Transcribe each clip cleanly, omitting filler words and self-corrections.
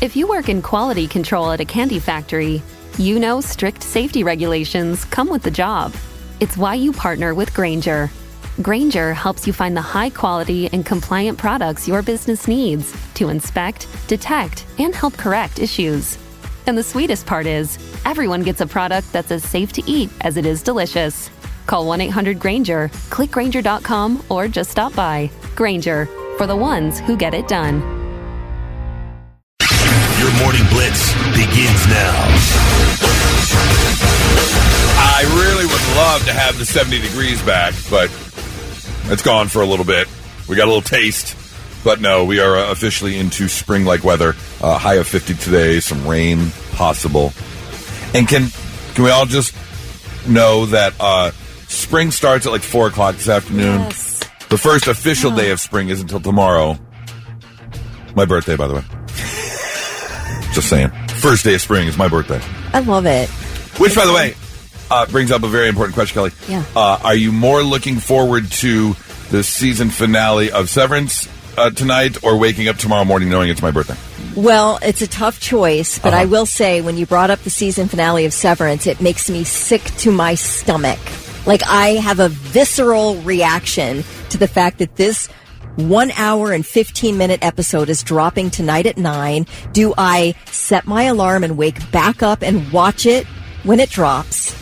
If you work in quality control at a candy factory, you know strict safety regulations come with the job. It's why you partner with Grainger. Grainger helps you find the high-quality and compliant products your business needs to inspect, detect, and help correct issues. And the sweetest part is, everyone gets a product that's as safe to eat as it is delicious. Call 1-800-GRAINGER, click Grainger.com, or just stop by. Grainger, for the ones who get it done. Your morning blitz begins now. I really would love to have the 70 degrees back, but it's gone for a little bit. We got a little taste, but no, we are officially into spring-like weather. High of 50 today, some rain possible. And can we all just know that spring starts at like 4 o'clock this afternoon? Yes. The first official day of spring isn't until tomorrow. My birthday, by the way. Just saying. First day of spring is my birthday. I love it. Which, by the way, brings up a very important question, Kelly. Yeah. Are you more looking forward to the season finale of Severance tonight, or waking up tomorrow morning knowing it's my birthday? Well, it's a tough choice, but I will say, when you brought up the season finale of Severance, it makes me sick to my stomach. Like, I have a visceral reaction to the fact that this 1 hour and 15-minute episode is dropping tonight at 9. Do I set my alarm and wake back up and watch it when it drops?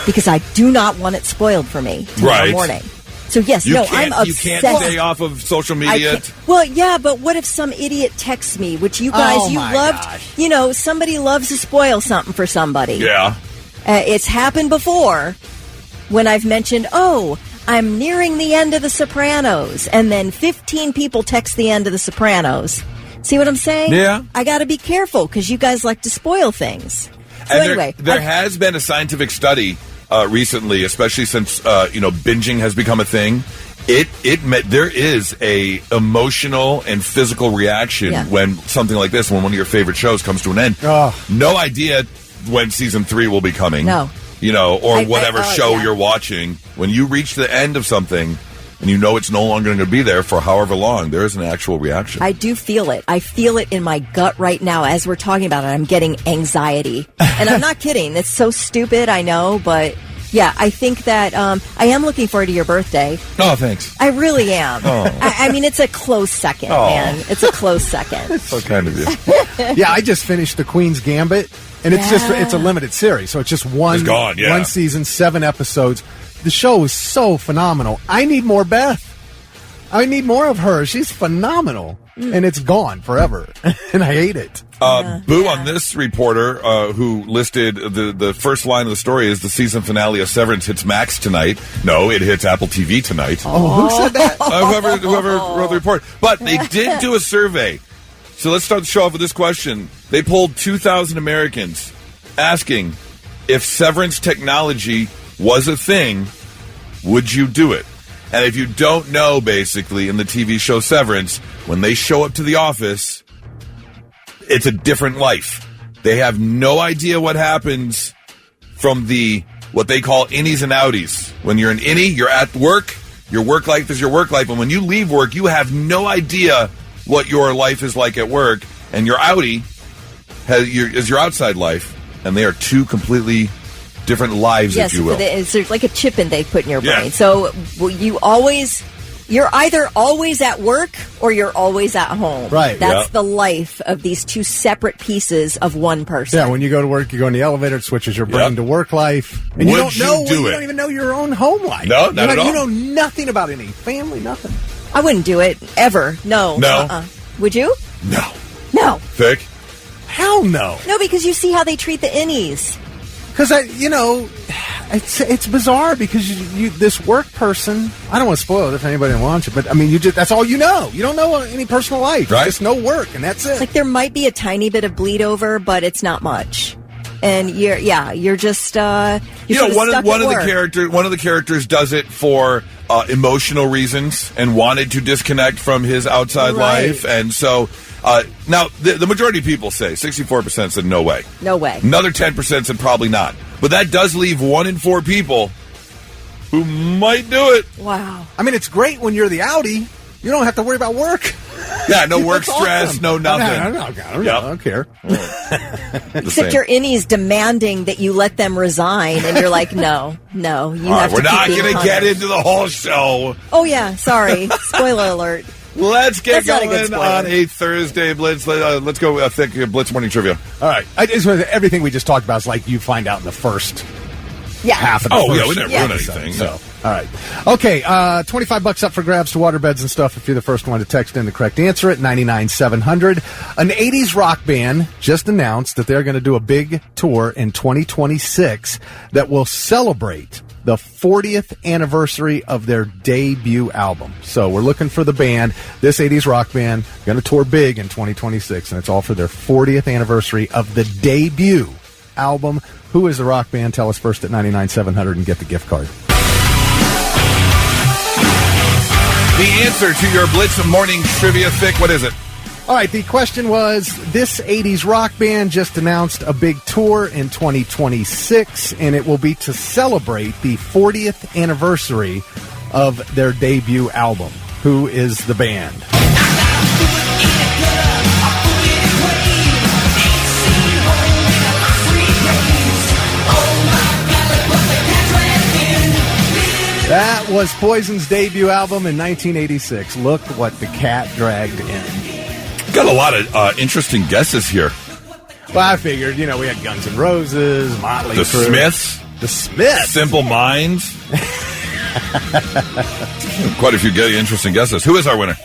Because I do not want it spoiled for me tomorrow morning. So, yes, I'm obsessed. You can't stay off of social media? Well, yeah, but what if some idiot texts me, which you guys, loved, somebody loves to spoil something for somebody. Yeah. It's happened before when I've mentioned, I'm nearing the end of The Sopranos, and then 15 people text the end of The Sopranos. See what I'm saying? Yeah. I got to be careful because you guys like to spoil things. So and anyway, there has been a scientific study recently, especially since binging has become a thing. There is a emotional and physical reaction when something like this, when one of your favorite shows comes to an end. No idea when season 3 will be coming. No. Or whatever show you're watching. When you reach the end of something and you know it's no longer going to be there for however long, there is an actual reaction. I do feel it. I feel it in my gut right now as we're talking about it. I'm getting anxiety. And I'm not kidding. It's so stupid, I know, but yeah, I think that I am looking forward to your birthday. Oh, thanks. I really am. Oh. I mean, it's a close second, man. It's a close second. So kind of you. Yeah, I just finished The Queen's Gambit. And it's a limited series, so it's just one season, 7 episodes. The show is so phenomenal. I need more Beth. I need more of her. She's phenomenal. And it's gone forever. And I hate it. Boo on this reporter who listed the first line of the story is the season finale of Severance hits Max tonight. No, it hits Apple TV tonight. Oh, who said that? Whoever wrote the report. But they did do a survey. So let's start the show off with this question. They polled 2,000 Americans asking, if Severance technology was a thing, would you do it? And if you don't know, basically, in the TV show Severance, when they show up to the office, it's a different life. They have no idea what happens from what they call innies and outies. When you're an innie, you're at work, your work life is your work life, and when you leave work, you have no idea what your life is like at work, and your outie is your outside life, and they are two completely different lives, if you will. Yes, there's like a chip they put in your brain. So you're either always at work or you're always at home. Right. That's the life of these two separate pieces of one person. Yeah, when you go to work, you go in the elevator, it switches your brain to work life. And you don't even know your own home life. No, not at all. You know nothing about any family, nothing. I wouldn't do it, ever. No. No. Would you? No. Vic? Hell no. No, because you see how they treat the innies. Because, it's bizarre because this work person, I don't want to spoil it if anybody wants it, but, I mean, that's all you know. You don't know any personal life. Right. It's just no work, and that's it. Like, there might be a tiny bit of bleed over, but it's not much. And you're just one of the characters does it for emotional reasons and wanted to disconnect from his outside life, and so now the majority of people say 64% said no way. Another 10% said probably not, but that does leave 1 in 4 people who might do it. Wow. I mean, it's great when you're the outie. You don't have to worry about work. Yeah, no work stress, awesome. no nothing. I don't care. Except your innies demanding that you let them resign, and you're like, no, you have to. We're not going to get into the whole show. Oh yeah, sorry. Spoiler alert. Let's get That's going on a Thursday Blitz. Let's go thick Blitz morning trivia. All right, everything we just talked about is like you find out in the first half of the first. Yeah, we didn't ruin anything. So. All right. Okay, $25 up for grabs to waterbeds and stuff if you're the first one to text in the correct answer at 99700. An 80s rock band just announced that they're going to do a big tour in 2026 that will celebrate the 40th anniversary of their debut album. So we're looking for the band, this 80s rock band, going to tour big in 2026, and it's all for their 40th anniversary of the debut album. Who is the rock band? Tell us first at 99700 and get the gift card. The answer to your Blitz morning trivia, Thick, what is it? All right, the question was, this 80s rock band just announced a big tour in 2026, and it will be to celebrate the 40th anniversary of their debut album. Who is the band? That was Poison's debut album in 1986. Look what the cat dragged in. Got a lot of interesting guesses here. Well, I figured, we had Guns N' Roses, Motley Crue. Smiths. The Smiths. Simple Minds. Quite a few interesting guesses. Who is our winner?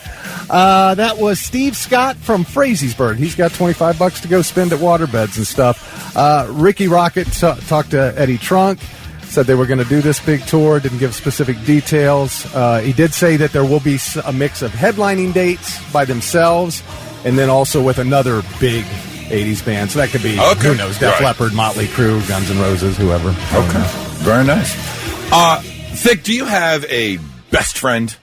That was Steve Scott from Frazeysburg. He's got $25 to go spend at waterbeds and stuff. Ricky Rocket talked to Eddie Trunk. Said they were going to do this big tour, didn't give specific details. He did say that there will be a mix of headlining dates by themselves and then also with another big 80s band. So that could be, who knows, Def Leppard, Motley Crue, Guns N' Roses, whoever. Okay. Very nice. Thick, do you have a best friend?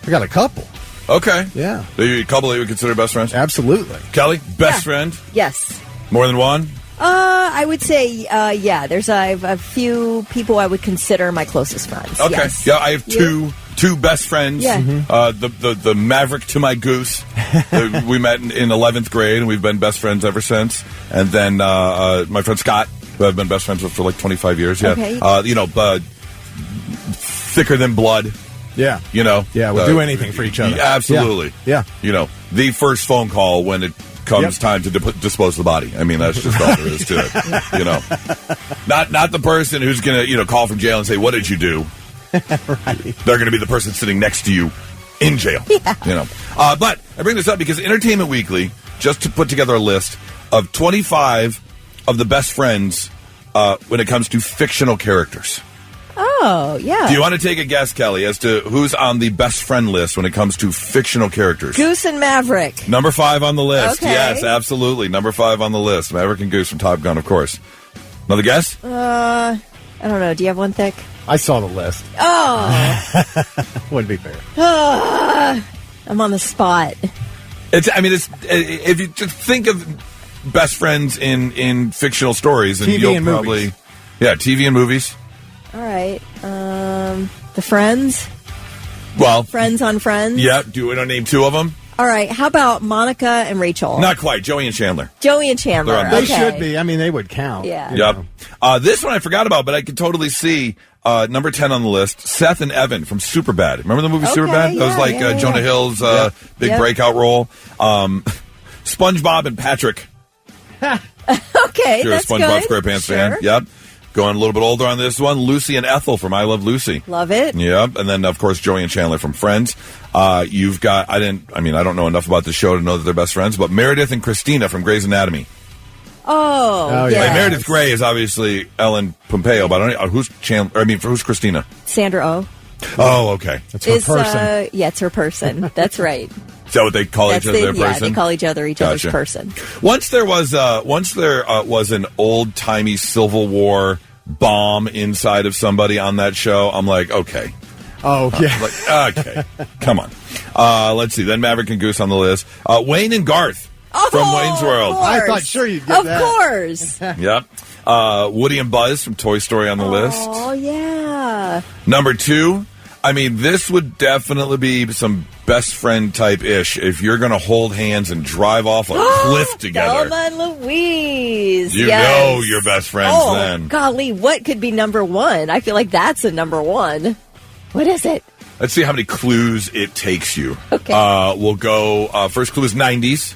I got a couple. Okay. Yeah. A couple that you would consider best friends? Absolutely. Kelly, best friend? Yes. More than one? I would say, yeah. There's a few people I would consider my closest friends. Okay. Yes. Yeah, I have two best friends. Yeah. Mm-hmm. The Maverick to my Goose. We met in 11th grade, and we've been best friends ever since. And then my friend Scott, who I've been best friends with for like 25 years. Yeah. Okay. Thicker than blood. Yeah. Yeah, we'll do anything for each other. Absolutely. Yeah. The first phone call when it comes time to dispose of the body. I mean, that's just all there is to it. Not the person who's going to call from jail and say, "What did you do?" Right. They're going to be the person sitting next to you in jail. Yeah. But I bring this up because Entertainment Weekly just put together a list of 25 of the best friends when it comes to fictional characters. Oh, yeah. Do you want to take a guess, Kelly, as to who's on the best friend list when it comes to fictional characters? Goose and Maverick. Number 5 on the list. Okay. Yes, absolutely. Number 5 on the list. Maverick and Goose from Top Gun, of course. Another guess? I don't know. Do you have one, Thick? I saw the list. Oh. Wouldn't be fair. I'm on the spot. If you just think of best friends in fictional stories, and TV you'll and probably... movies. Yeah, TV and movies. All right. The Friends? Well... Friends on Friends? Yeah, do you want to name 2 of them? All right. How about Monica and Rachel? Not quite. Joey and Chandler. Joey and Chandler. They're on They Okay. should be. I mean, they would count. Yeah. Yep. This one I forgot about, but I could totally see number 10 on the list, Seth and Evan from Superbad. Remember the movie Okay, Superbad? That was like yeah. Jonah Hill's big breakout role. SpongeBob and Patrick. Okay, You're a that's SpongeBob good. SquarePants Sure. fan. Yep. Going a little bit older on this one, Lucy and Ethel from I Love Lucy. Love it. Yep. And then, of course, Joey and Chandler from Friends. You've got, I don't know enough about the show to know that they're best friends, but Meredith and Christina from Grey's Anatomy. Oh, yeah. yes. Like, Meredith Grey is obviously Ellen Pompeo, but I don't know who's Chandler. Who's Christina? Sandra Oh. Oh, okay. That's her person. Yeah, it's her person. That's right. Is that what they call each other? Their Yeah, person? they call each other's Gotcha. person. Once there was an old timey Civil War bomb inside of somebody on that show, I'm like, okay. Oh, yeah. Okay. Come on. Let's see. Then Maverick and Goose on the list. Wayne and Garth from Wayne's World. Of course. I thought sure you'd get Of that. course. Yep. Woody and Buzz from Toy Story on the list. Oh, yeah. Number 2, I mean, this would definitely be some best friend type ish if you're going to hold hands and drive off a cliff together. Thelma and Louise. You know you're best friends then. Golly, what could be number one? I feel like that's a number one. What is it? Let's see how many clues it takes you. Okay. We'll go, first clue is 90s.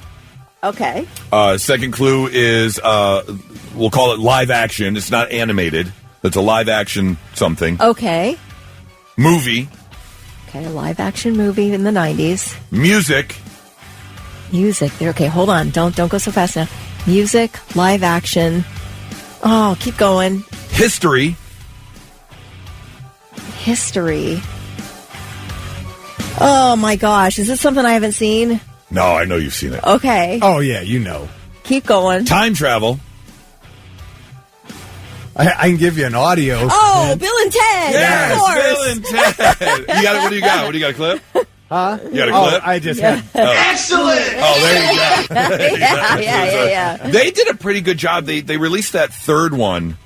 Okay. Second clue is, we'll call it live action. It's not animated. It's a live action something. Okay. Movie. Okay, a live action movie in the 90s. Music. Okay, hold on. Don't go so fast now. Music, live action. Oh, keep going. History. Oh my gosh, is this something I haven't seen? No, I know you've seen it. Okay. Oh, yeah, you know. Keep going. Time travel. I can give you an audio. Oh, Bill and Ted. Yes, of course. Bill and Ted. What do you got? What do you got, a clip? Huh? You got a clip? I just had... Excellent! Oh, there you go. Yeah. They did a pretty good job. They released that third one,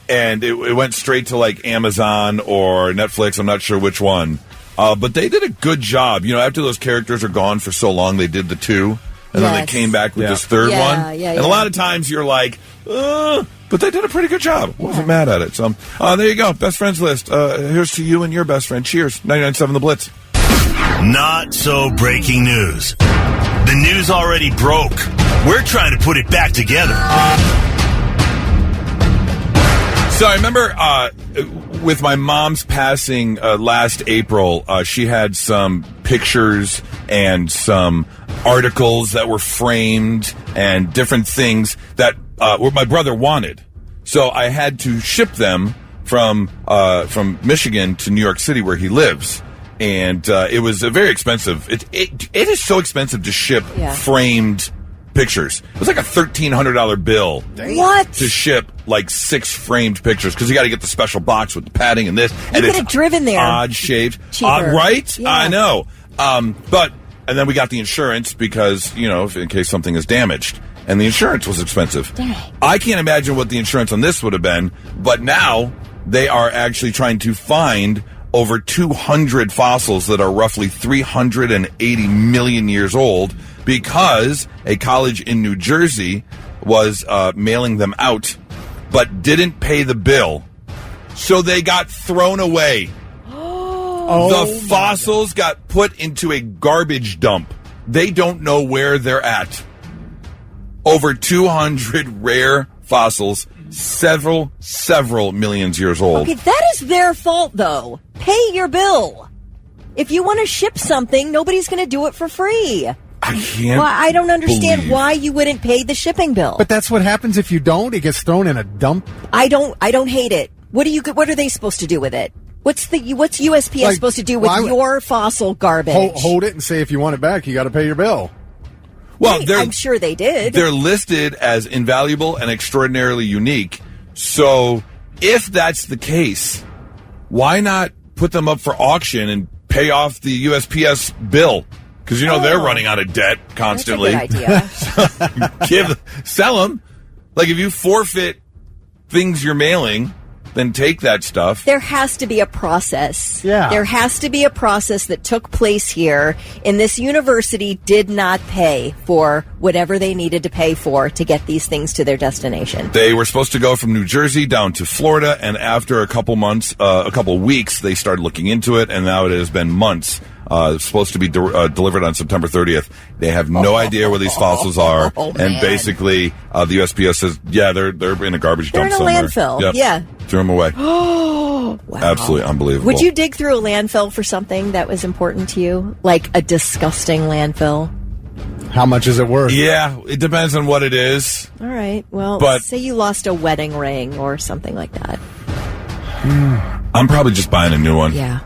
and it went straight to like Amazon or Netflix. I'm not sure which one. But they did a good job. You know, after those characters are gone for so long, they did the two, and then they came back with this third one. And a lot of times you're like, but they did a pretty good job. Wasn't mad at it. So there you go. Best friends list. Here's to you and your best friend. Cheers. 99.7 The Blitz. Not so breaking news. The news already broke. We're trying to put it back together. So I remember with my mom's passing last April, she had some pictures and some articles that were framed and different things that my brother wanted. So I had to ship them from Michigan to New York City where he lives. And it was very expensive. It is so expensive to ship framed pictures. It was like a $1,300 bill. What? To ship like 6 framed pictures because you got to get the special box with the padding and this. You could have driven there. Odd shaped. Cheaper. Right? Yeah. I know. And then we got the insurance because, you know, in case something is damaged. And the insurance was expensive. Dang. I can't imagine what the insurance on this would have been. But now they are actually trying to find over 200 fossils that are roughly 380 million years old because a college in New Jersey was mailing them out but didn't pay the bill. So they got thrown away. The fossils got put into a garbage dump. They don't know where they're at. Over 200 rare fossils, several millions years old. Okay, that is their fault, though. Pay your bill. If you want to ship something, nobody's going to do it for free. I can't. Well, I don't understand believe. why you wouldn't pay the shipping bill. But that's what happens if you don't. It gets thrown in a dump. I don't hate it. What are they supposed to do with it? What's USPS supposed to do with your fossil garbage? Hold it and say if you want it back, you got to pay your bill. Well, I'm sure they did. They're listed as invaluable and extraordinarily unique. So if that's the case, why not put them up for auction and pay off the USPS bill? Because, you know, they're running out of debt constantly. That's a good idea. Sell them. Like, if you forfeit things you're mailing, then take that stuff. There has to be a process. Yeah. There has to be a process that took place here, and this university did not pay for whatever they needed to pay for to get these things to their destination. They were supposed to go from New Jersey down to Florida, and after a couple weeks, they started looking into it, and now it has been months. It's supposed to be delivered on September 30th. They have no idea where these fossils are, and basically the USPS says, they're in a garbage dump somewhere. They're in a landfill. Yep. Yeah. Threw them away. Wow. Absolutely unbelievable. Would you dig through a landfill for something that was important to you? Like a disgusting landfill? How much is it worth? Yeah, it depends on what it is. All right. Well, But- say you lost a wedding ring or something like that. I'm probably just buying a new one. Yeah.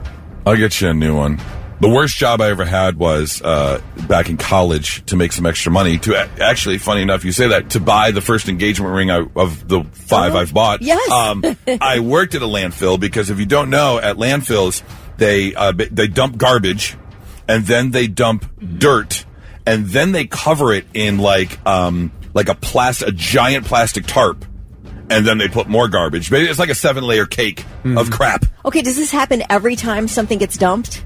I'll get you a new one. The worst job I ever had was back in college to make some extra money. To actually, funny enough, you say that, to buy the first engagement ring of the 5 I've bought. Yes. I worked at a landfill because if you don't know, at landfills they dump garbage, and then they dump dirt, and then they cover it in like a giant plastic tarp. and then they put more garbage. It's like a 7-layer cake of crap. Okay, does this happen every time something gets dumped?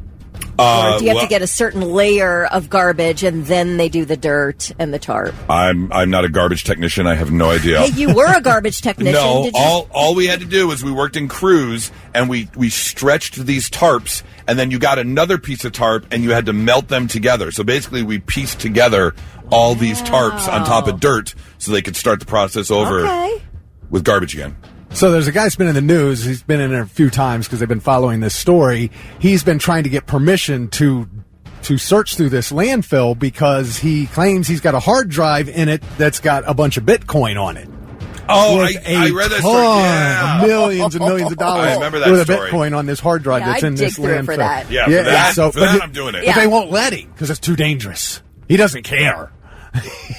Or do you have to get a certain layer of garbage and then they do the dirt and the tarp? I'm not a garbage technician. I have no idea. Hey, you were a garbage technician. No, did you? all we had to do was we worked in crews and we stretched these tarps, and then you got another piece of tarp and you had to melt them together. So basically we pieced together all these tarps on top of dirt so they could start the process over with garbage again. So there's a guy who's been in the news. He's been in it a few times because they've been following this story. He's been trying to get permission to search through this landfill because he claims he's got a hard drive in it that's got a bunch of Bitcoin on it. Oh, I read that story. Yeah. Millions and millions of dollars. I remember that with story. A Bitcoin on this hard drive that's in this landfill. For that. Yeah, for that I'm doing it. But they won't let him because it's too dangerous. He doesn't care.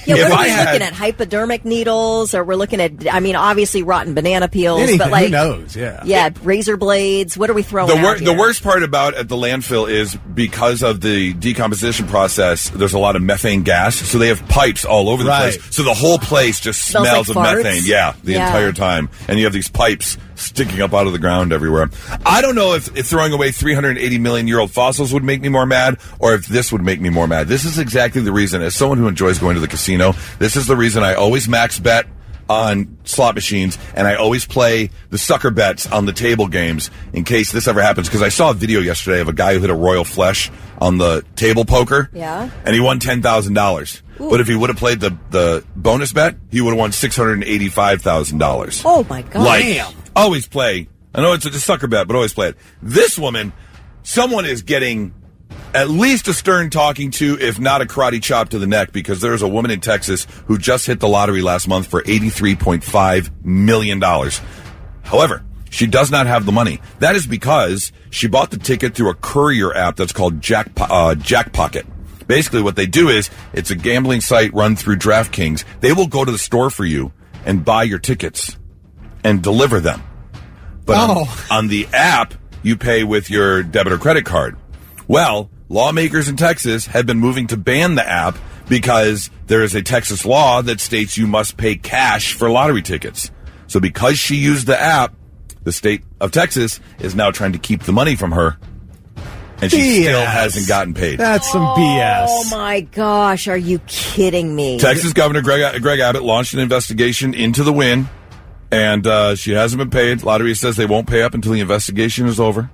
Yeah, what are we looking at? Hypodermic needles, or we're looking at, obviously rotten banana peels. Anything, but who knows? Yeah. Yeah, razor blades. What are we throwing out The worst part about at the landfill is because of the decomposition process, there's a lot of methane gas, so they have pipes all over the place. So the whole place just smells like of methane. Yeah, the entire time. And you have these pipes sticking up out of the ground everywhere. I don't know if throwing away 380 million-year-old fossils would make me more mad, or if this would make me more mad. This is exactly the reason, as someone who enjoys going to the casino, this is the reason I always max bet on slot machines, and I always play the sucker bets on the table games in case this ever happens. Because I saw a video yesterday of a guy who hit a royal flush on the table poker, and he won $10,000. But if he would have played the bonus bet, he would have won $685,000. Oh, my God. Damn. Always play. I know it's a sucker bet, but always play it. This woman, someone is getting at least a stern talking to, if not a karate chop to the neck, because there's a woman in Texas who just hit the lottery last month for $83.5 million. However, she does not have the money. That is because she bought the ticket through a courier app that's called Jackpocket. Basically, what they do is, it's a gambling site run through DraftKings. They will go to the store for you and buy your tickets and deliver them. But on the app, you pay with your debit or credit card. Well, lawmakers in Texas have been moving to ban the app because there is a Texas law that states you must pay cash for lottery tickets. So because she used the app, the state of Texas is now trying to keep the money from her. And she still hasn't gotten paid. That's some BS. Oh, my gosh. Are you kidding me? Texas Governor Greg Abbott launched an investigation into the win, and she hasn't been paid. Lottery says they won't pay up until the investigation is over.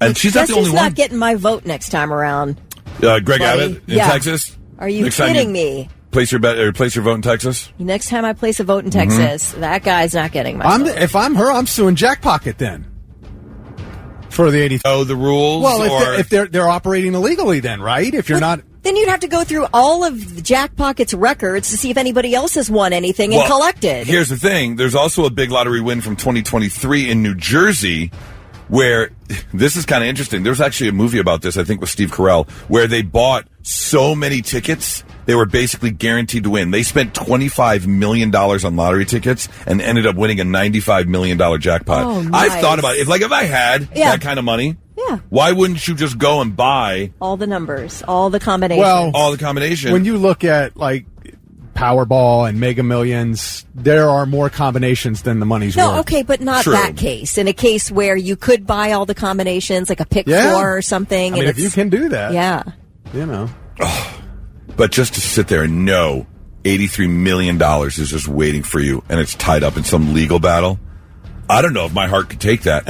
And she's not the only one. Not getting my vote next time around. Greg Abbott in Texas? Are you kidding me? Place your bet or place your vote in Texas? Next time I place a vote in Texas, that guy's not getting my vote. If I'm her, I'm suing Jackpocket then. For the 80. Oh, the rules? Well, if they're operating illegally then, right? If you're not... Then you'd have to go through all of Jackpocket's records to see if anybody else has won anything and collected. Here's the thing. There's also a big lottery win from 2023 in New Jersey where, this is kind of interesting. There's actually a movie about this, I think, with Steve Carell, where they bought so many tickets, they were basically guaranteed to win. They spent $25 million on lottery tickets and ended up winning a $95 million jackpot. Oh, nice. I've thought about it. If I had that kind of money, why wouldn't you just go and buy all the numbers, all the combinations? Well, all the combinations. When you look at like Powerball and Mega Millions, there are more combinations than the money's worth. No, okay, but not that case. In a case where you could buy all the combinations, like a pick 4 or something. I mean, if you can do that, you know. But just to sit there and know $83 million is just waiting for you and it's tied up in some legal battle, I don't know if my heart could take that.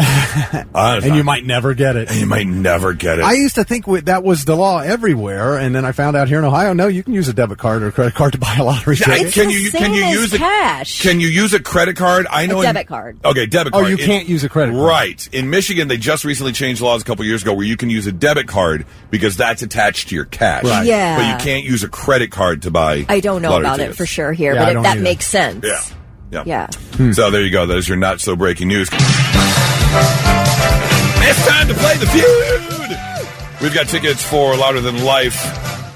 And you might never get it. I used to think that was the law everywhere, and then I found out here in Ohio, no, you can use a debit card or a credit card to buy a lottery ticket. Can you use cash? Can you use a credit card? I know a debit card. Okay, debit card. Oh, you can't use a credit card. Right. In Michigan, they just recently changed laws a couple years ago where you can use a debit card because that's attached to your cash. Right. Yeah. But you can't use a credit card to buy I don't know about tickets. it for sure here, Yeah, but that makes sense. Yeah. So there you go. That is your not so breaking news. It's time to play the Feud. We've got tickets for Louder Than Life,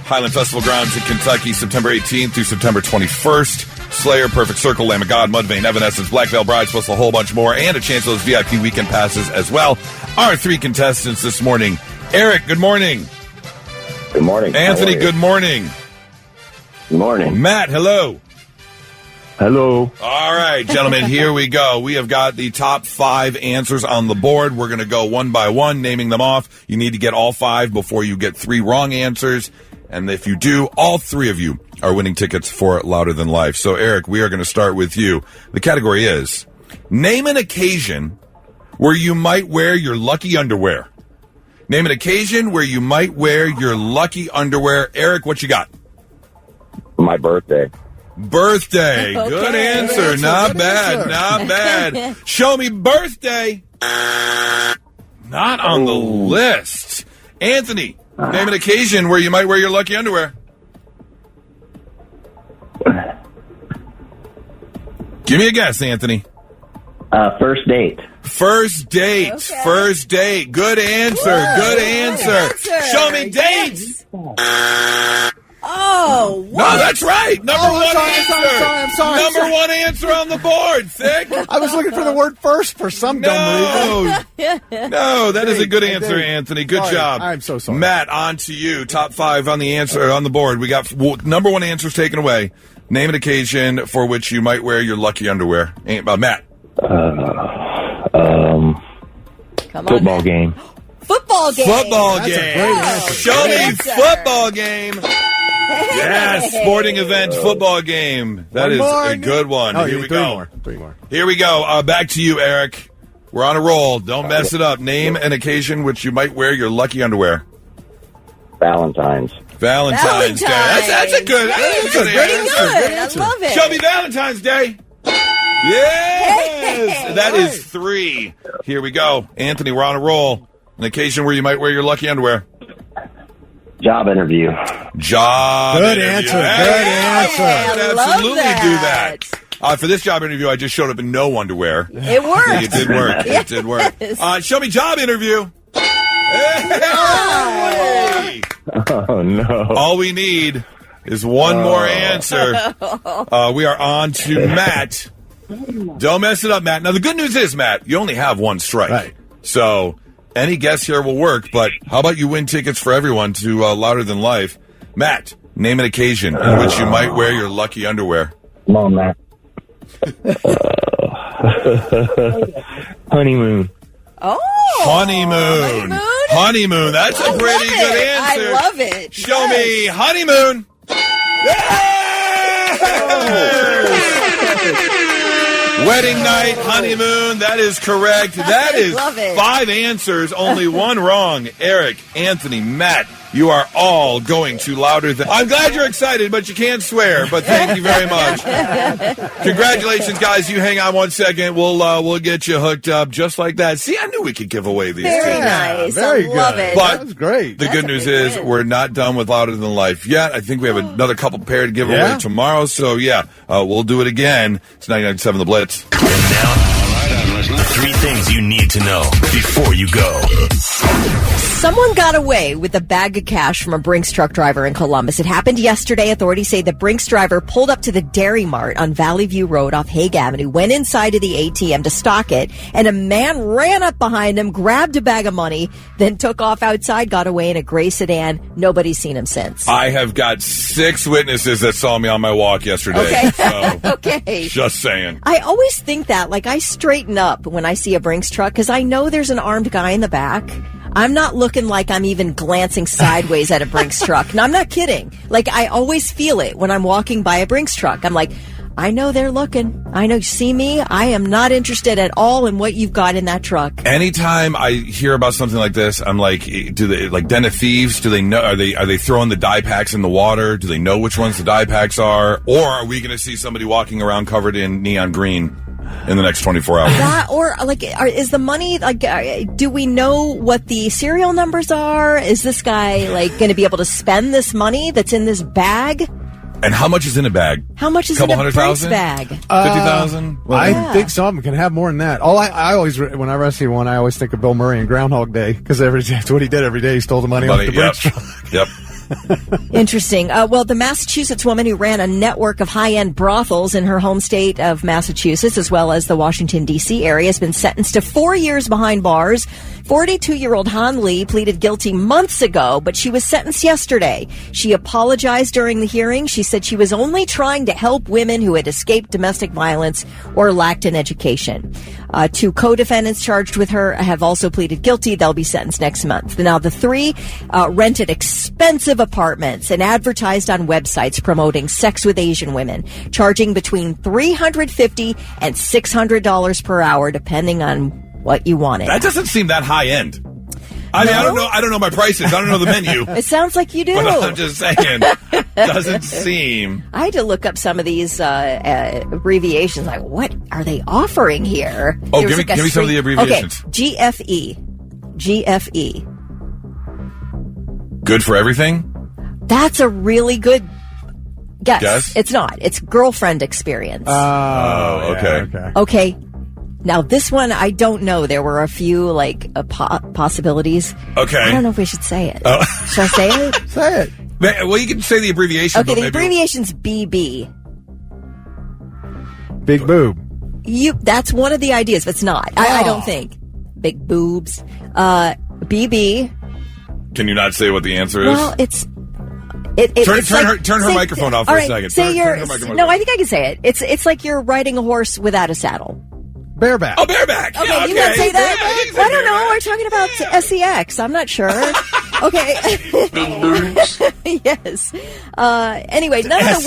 Highland Festival Grounds in Kentucky, September 18th through September 21st. Slayer, Perfect Circle, Lamb of God, Mudvayne, Evanescence, Black Veil Brides, plus a whole bunch more, and a chance at those VIP weekend passes as well. Our three contestants this morning. Eric, good morning. Good morning. Anthony, good morning. Good morning. Matt, hello. Hello. All right, gentlemen, here we go. We have got the top 5 answers on the board. We're going to go one by one, naming them off. You need to get all 5 before you get 3 wrong answers. And if you do, all 3 of you are winning tickets for Louder Than Life. So, Eric, we are going to start with you. The category is, name an occasion where you might wear your lucky underwear. Name an occasion where you might wear your lucky underwear. Eric, what you got? My birthday. Birthday. Okay. Good answer. Not bad. Not bad. Show me birthday. Not on the list. Anthony, name an occasion where you might wear your lucky underwear. Give me a guess, Anthony. First date. First date. Okay. First date. Good answer. Whoa, good answer. Show me dates. Oh, what? No, that's right. Number one answer. I'm sorry. Number one answer on the board, Thick. I was looking for the word first for some dumb reason. No, that is a good answer, Anthony. Good job. I'm so sorry. Matt, on to you. Top 5 on the answer on the board. We got number one answers taken away. Name an occasion for which you might wear your lucky underwear. Matt. Come on, Football Matt. game. Football game. Football That's a game. great answer. Show Great me answer. football game. Yes, sporting event football game. That is a good one. Oh, Here you we three go. more. 3 more. Here we go. Back to you, Eric. We're on a roll. Don't mess it up. Name an occasion which you might wear your lucky underwear. Valentine's. Valentine's Day. That's a good That's answer. pretty good. I love it. Show me Valentine's Day. Yes. That is 3. Here we go. Anthony, we're on a roll. An occasion where you might wear your lucky underwear. Job interview. Job Good interview. answer. Hey, Good answer. I would I love absolutely do that. that. For this job interview, I just showed up in no underwear. It worked. It did work. It did work. Show me job interview. Hey! Oh, no. All we need is one more answer. We are on to Matt. Don't mess it up, Matt. Now, the good news is, Matt, you only have 1 strike. Right. So any guess here will work, but how about you win tickets for everyone to Louder Than Life? Matt, name an occasion in which you might wear your lucky underwear. Come on, Matt. Honeymoon. Oh. Honeymoon. Honeymoon. That's a pretty good answer. I love it. Show me honeymoon. Wedding night, honeymoon. That is correct. That is love it. 5 answers, only 1 wrong. Eric, Anthony, Matt, you are all going to Louder Than. I'm glad you're excited, but you can't swear. But thank you very much. Congratulations, guys. You hang on 1 second. We'll get you hooked up just like that. See, I knew we could give away these Very things. nice. Very I love good. it. But That was great. The good news is win. we're not done with Louder Than Life yet. I think we have another couple pair to give away Yeah? tomorrow. So, we'll do it again. It's 99.7 The Blitz. And now, 3 things you need to know before you go. Someone got away with a bag of cash from a Brinks truck driver in Columbus. It happened yesterday. Authorities say the Brinks driver pulled up to the Dairy Mart on Valley View Road off Hague Avenue, went inside to the ATM to stock it, and a man ran up behind him, grabbed a bag of money, then took off outside, got away in a gray sedan. Nobody's seen him since. I have got 6 witnesses that saw me on my walk yesterday. Okay. So, Okay. just saying. I always think that, like, I straighten up when I see a Brinks truck because I know there's an armed guy in the back. I'm not looking like I'm even glancing sideways at a Brinks truck. No, I'm not kidding. Like, I always feel it when I'm walking by a Brinks truck. I'm like, I know they're looking. I know you see me. I am not interested at all in what you've got in that truck. Anytime I hear about something like this, I'm like, do they, like Den of Thieves? Do they know? Are they throwing the die packs in the water? Do they know which ones the die packs are? Or are we going to see somebody walking around covered in neon green in the next 24 hours? That, or like, is the money, like, do we know what the serial numbers are? Is this guy like going to be able to spend this money that's in this bag? And how much is in a bag? How much is in a Brinks bag? 50,000? I think some can have more than that. I always, whenever I see one, I always think of Bill Murray in Groundhog Day because that's what he did every day. He stole the money off the Brinks truck. Yep. Interesting. Well, the Massachusetts woman who ran a network of high-end brothels in her home state of Massachusetts, as well as the Washington, D.C. area, has been sentenced to 4 years behind bars. 42-year-old Han Lee pleaded guilty months ago, but she was sentenced yesterday. She apologized during the hearing. She said she was only trying to help women who had escaped domestic violence or lacked an education. 2 co-defendants charged with her have also pleaded guilty. They'll be sentenced next month. Now, the 3 rented expensive apartments and advertised on websites promoting sex with Asian women, charging between $350 and $600 per hour, depending on what you wanted. That doesn't seem that high end. I mean, I don't know my prices. I don't know the menu. It sounds like you do. But I'm just saying, doesn't seem. I had to look up some of these abbreviations. Like, what are they offering here? Oh, give me some of the abbreviations. Okay, GFE. Good for everything? That's a really good guess. It's not. It's girlfriend experience. Oh, okay. Okay. Now, this one, I don't know. There were a few, possibilities. Okay. I don't know if we should say it. Oh. Should I say it? Say it. Well, you can say the abbreviation. Okay, the abbreviation's BB. Big boob. That's one of the ideas, but it's not. I don't think. Big boobs. BB. Can you not say what the answer is? Well, it's... Turn her microphone off for a second. Turn her microphone. No, I think I can say it. It's like you're riding a horse without a saddle. Bareback. Oh, bareback. Okay, yeah, you want to say that? Yeah, I don't know. We're talking about SEX. I'm not sure. Okay. Yes. Anyway, none of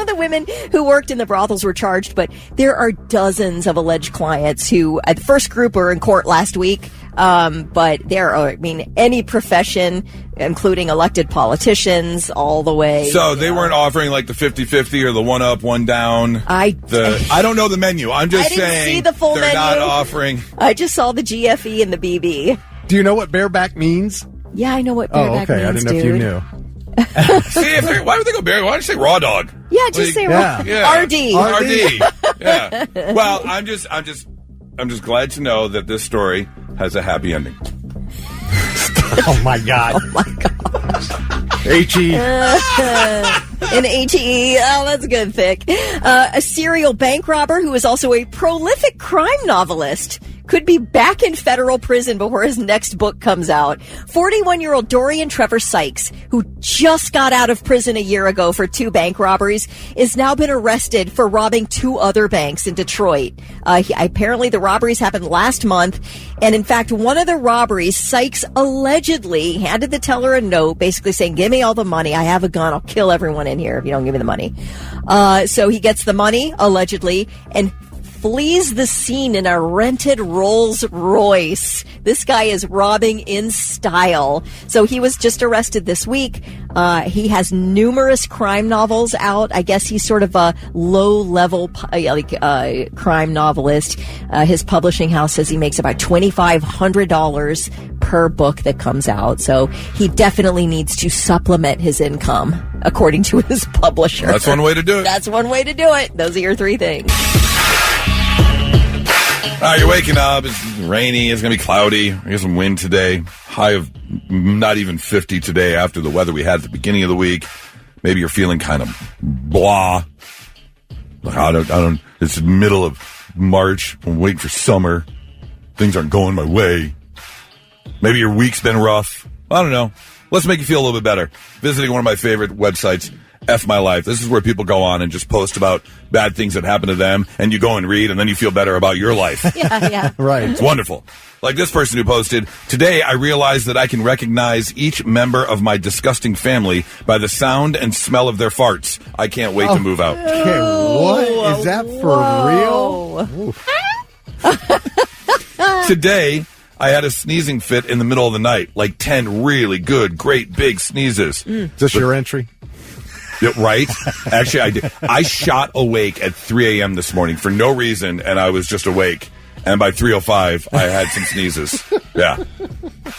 the women who worked in the brothels were charged, but there are dozens of alleged clients who, the first group were in court last week. But there are, any profession, including elected politicians, all the way. So they weren't offering like the 50-50 or the one up, one down. I don't know the menu. I'm just saying. I didn't see the full menu. They're not offering. I just saw the GFE and the BB. Do you know what bareback means? Yeah, I know what bareback means, I didn't know if you knew. See, why would they go bareback? Why don't you say raw dog? Yeah, just say raw. Yeah. RD. Yeah. Well, I'm just glad to know that this story has a happy ending. Oh my God. H-E. An H-E. Oh, that's good, Thick. A serial bank robber who is also a prolific crime novelist could be back in federal prison before his next book comes out. 41-year-old Dorian Trevor Sykes, who just got out of prison a year ago for 2 bank robberies, is now been arrested for robbing 2 other banks in Detroit. Apparently, the robberies happened last month, and in fact, one of the robberies, Sykes allegedly handed the teller a note basically saying, "Give me all the money. I have a gun. I'll kill everyone in here if you don't give me the money." So he gets the money, allegedly, and flees the scene in a rented Rolls Royce. This guy is robbing in style. So he was just arrested this week. He has numerous crime novels out. I guess he's sort of a low-level crime novelist. His publishing house says he makes about $2,500 per book that comes out. So he definitely needs to supplement his income, according to his publisher. That's one way to do it. That's one way to do it. Those are your 3 things. You're waking up. It's rainy. It's going to be cloudy. I get some wind today. High of not even 50 today after the weather we had at the beginning of the week. Maybe you're feeling kind of blah. I don't. It's the middle of March. I'm waiting for summer. Things aren't going my way. Maybe your week's been rough. I don't know. Let's make you feel a little bit better. Visiting one of my favorite websites, F My Life. This is where people go on and just post about bad things that happen to them, and you go and read, and then you feel better about your life. Yeah. Right. It's wonderful. Like this person who posted, "Today I realized that I can recognize each member of my disgusting family by the sound and smell of their farts. I can't wait to move out." Okay, what? Is that for real? Today, I had a sneezing fit in the middle of the night, like 10 really good, great, big sneezes. Is this your entry? Yeah, right? Actually, I did. I shot awake at 3 a.m. this morning for no reason, and I was just awake. And by 3:05, I had some sneezes. Yeah.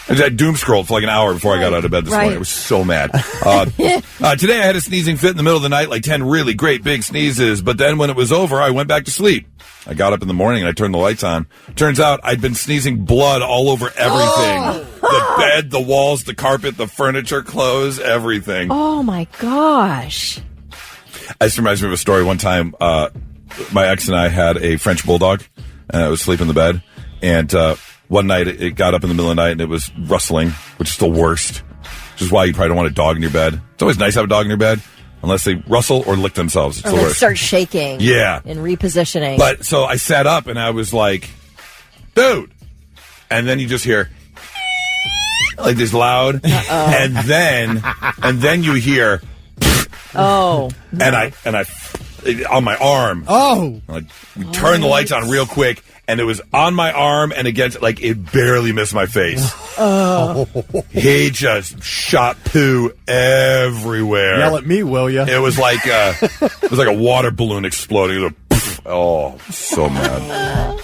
I doom scrolled for like an hour before I got out of bed this morning. I was so mad. Today I had a sneezing fit in the middle of the night, like 10 really great big sneezes. But then when it was over, I went back to sleep. I got up in the morning and I turned the lights on. Turns out I'd been sneezing blood all over everything. The bed, the walls, the carpet, the furniture, clothes, everything. Oh, my gosh. This reminds me of a story. One time, my ex and I had a French bulldog, and I was asleep in the bed. And one night, it got up in the middle of the night, and it was rustling, which is the worst, which is why you probably don't want a dog in your bed. It's always nice to have a dog in your bed, unless they rustle or lick themselves. It's or the they worst. Start shaking. Yeah. And repositioning. But so I sat up, and I was like, dude. And then you just hear, like this loud. And then you hear, oh. No. And I on my arm. Oh. Like, we turned the lights on real quick, and it was on my arm and against, like, it barely missed my face. He just shot poo everywhere. Yell at me, will ya? It was like a water balloon exploding. It was so mad.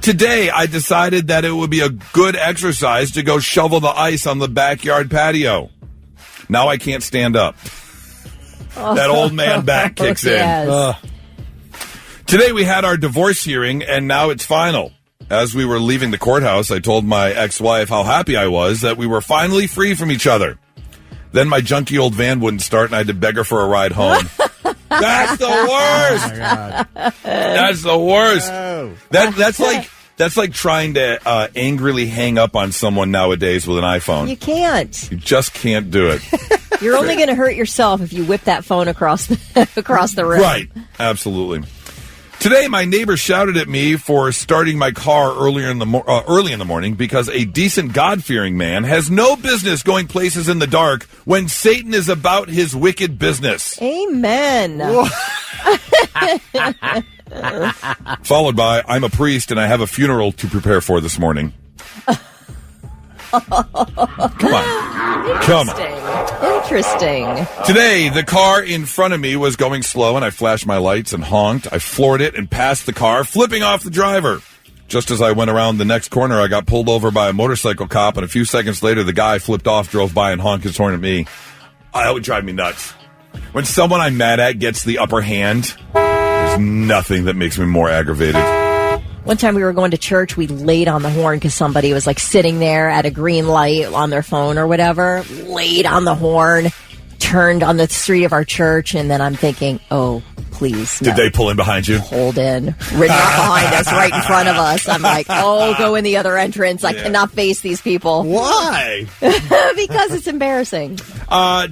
Today, I decided that it would be a good exercise to go shovel the ice on the backyard patio. Now I can't stand up. That old man back kicks in. Today we had our divorce hearing, and now it's final. As we were leaving the courthouse, I told my ex-wife how happy I was that we were finally free from each other. Then my junky old van wouldn't start, and I had to beg her for a ride home. That's the worst! Oh, my God. That's the worst. Oh. That's like trying to angrily hang up on someone nowadays with an iPhone. You can't. You just can't do it. You're only going to hurt yourself if you whip that phone across the room. Right. Absolutely. Today, my neighbor shouted at me for starting my car early in the morning because a decent God-fearing man has no business going places in the dark when Satan is about his wicked business. Amen. Followed by, I'm a priest and I have a funeral to prepare for this morning. Come on. Interesting. Today, the car in front of me was going slow, and I flashed my lights and honked. I floored it and passed the car, flipping off the driver. Just as I went around the next corner, I got pulled over by a motorcycle cop, and a few seconds later, the guy flipped off, drove by, and honked his horn at me. That would drive me nuts. When someone I'm mad at gets the upper hand, there's nothing that makes me more aggravated. One time we were going to church, we laid on the horn because somebody was like sitting there at a green light on their phone or whatever, laid on the horn, turned on the street of our church, and then I'm thinking, oh, please. Did they pull in behind you? Pulled in, ridden up behind us, right in front of us. I'm like, oh, go in the other entrance. I cannot face these people. Why? Because it's embarrassing.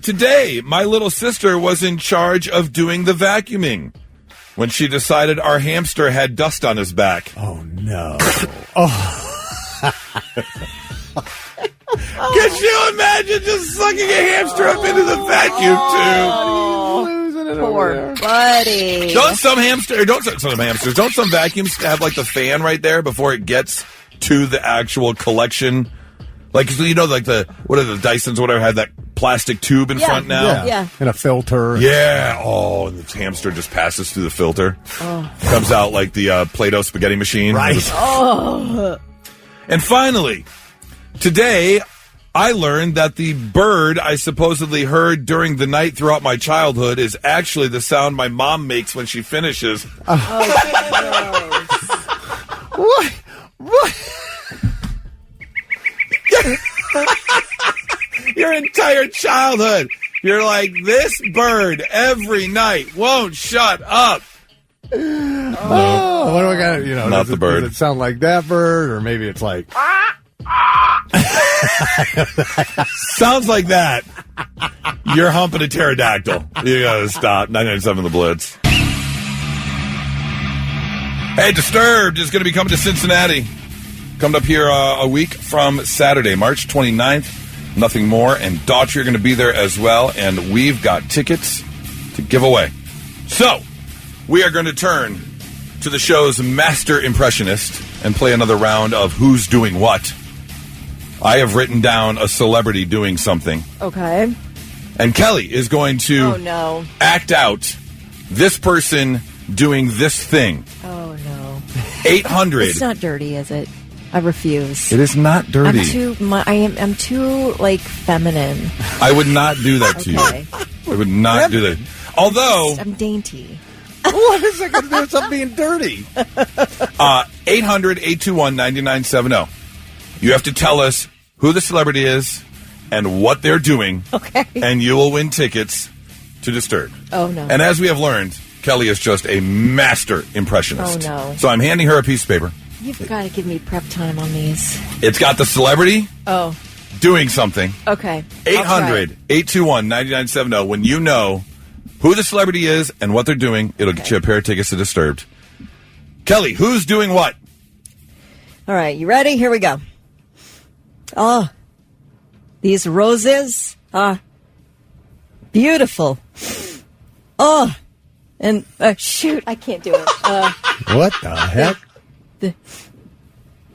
Today, my little sister was in charge of doing the vacuuming when she decided our hamster had dust on his back. Oh, no. Could you imagine just sucking a hamster up into the vacuum tube? Poor buddy. Don't some vacuums have like the fan right there before it gets to the actual collection? Like, you know, like what are the Dysons, whatever, have that plastic tube in front now? Yeah. And a filter. Yeah. Oh, and the hamster just passes through the filter. Oh. Comes out like the Play-Doh spaghetti machine. Right. Oh. And finally, today, I learned that the bird I supposedly heard during the night throughout my childhood is actually the sound my mom makes when she finishes. What? Your entire childhood. You're like, this bird every night won't shut up. Oh, what do I got? You know, not the bird. Does it sound like that bird, or maybe it's like sounds like that. You're humping a pterodactyl. You gotta stop. 997 The Blitz. Hey, Disturbed is going to be coming to Cincinnati. Coming up here a week from Saturday, March 29th. Nothing More and Daughtry are going to be there as well, and we've got tickets to give away. So, we are going to turn to the show's master impressionist and play another round of Who's Doing What. I have written down a celebrity doing something. Okay. And Kelly is going to act out this person doing this thing. Oh, no. 800. It's not dirty, is it? I refuse. It is not dirty. I'm too like feminine. I would not do that to you. I would not do that. Although I'm dainty. What is it going to do with something being dirty? 800-821-9970. You have to tell us who the celebrity is and what they're doing. Okay. And you will win tickets to Disturbed. Oh, no. And as we have learned, Kelly is just a master impressionist. Oh, no. So I'm handing her a piece of paper. You've got to give me prep time on these. It's got the celebrity doing something. Okay. 800-821-9970. When you know who the celebrity is and what they're doing, it'll get you a pair of tickets to Disturbed. Kelly, who's doing what? All right, you ready? Here we go. Oh, these roses are beautiful. Oh, and shoot, I can't do it. What the heck?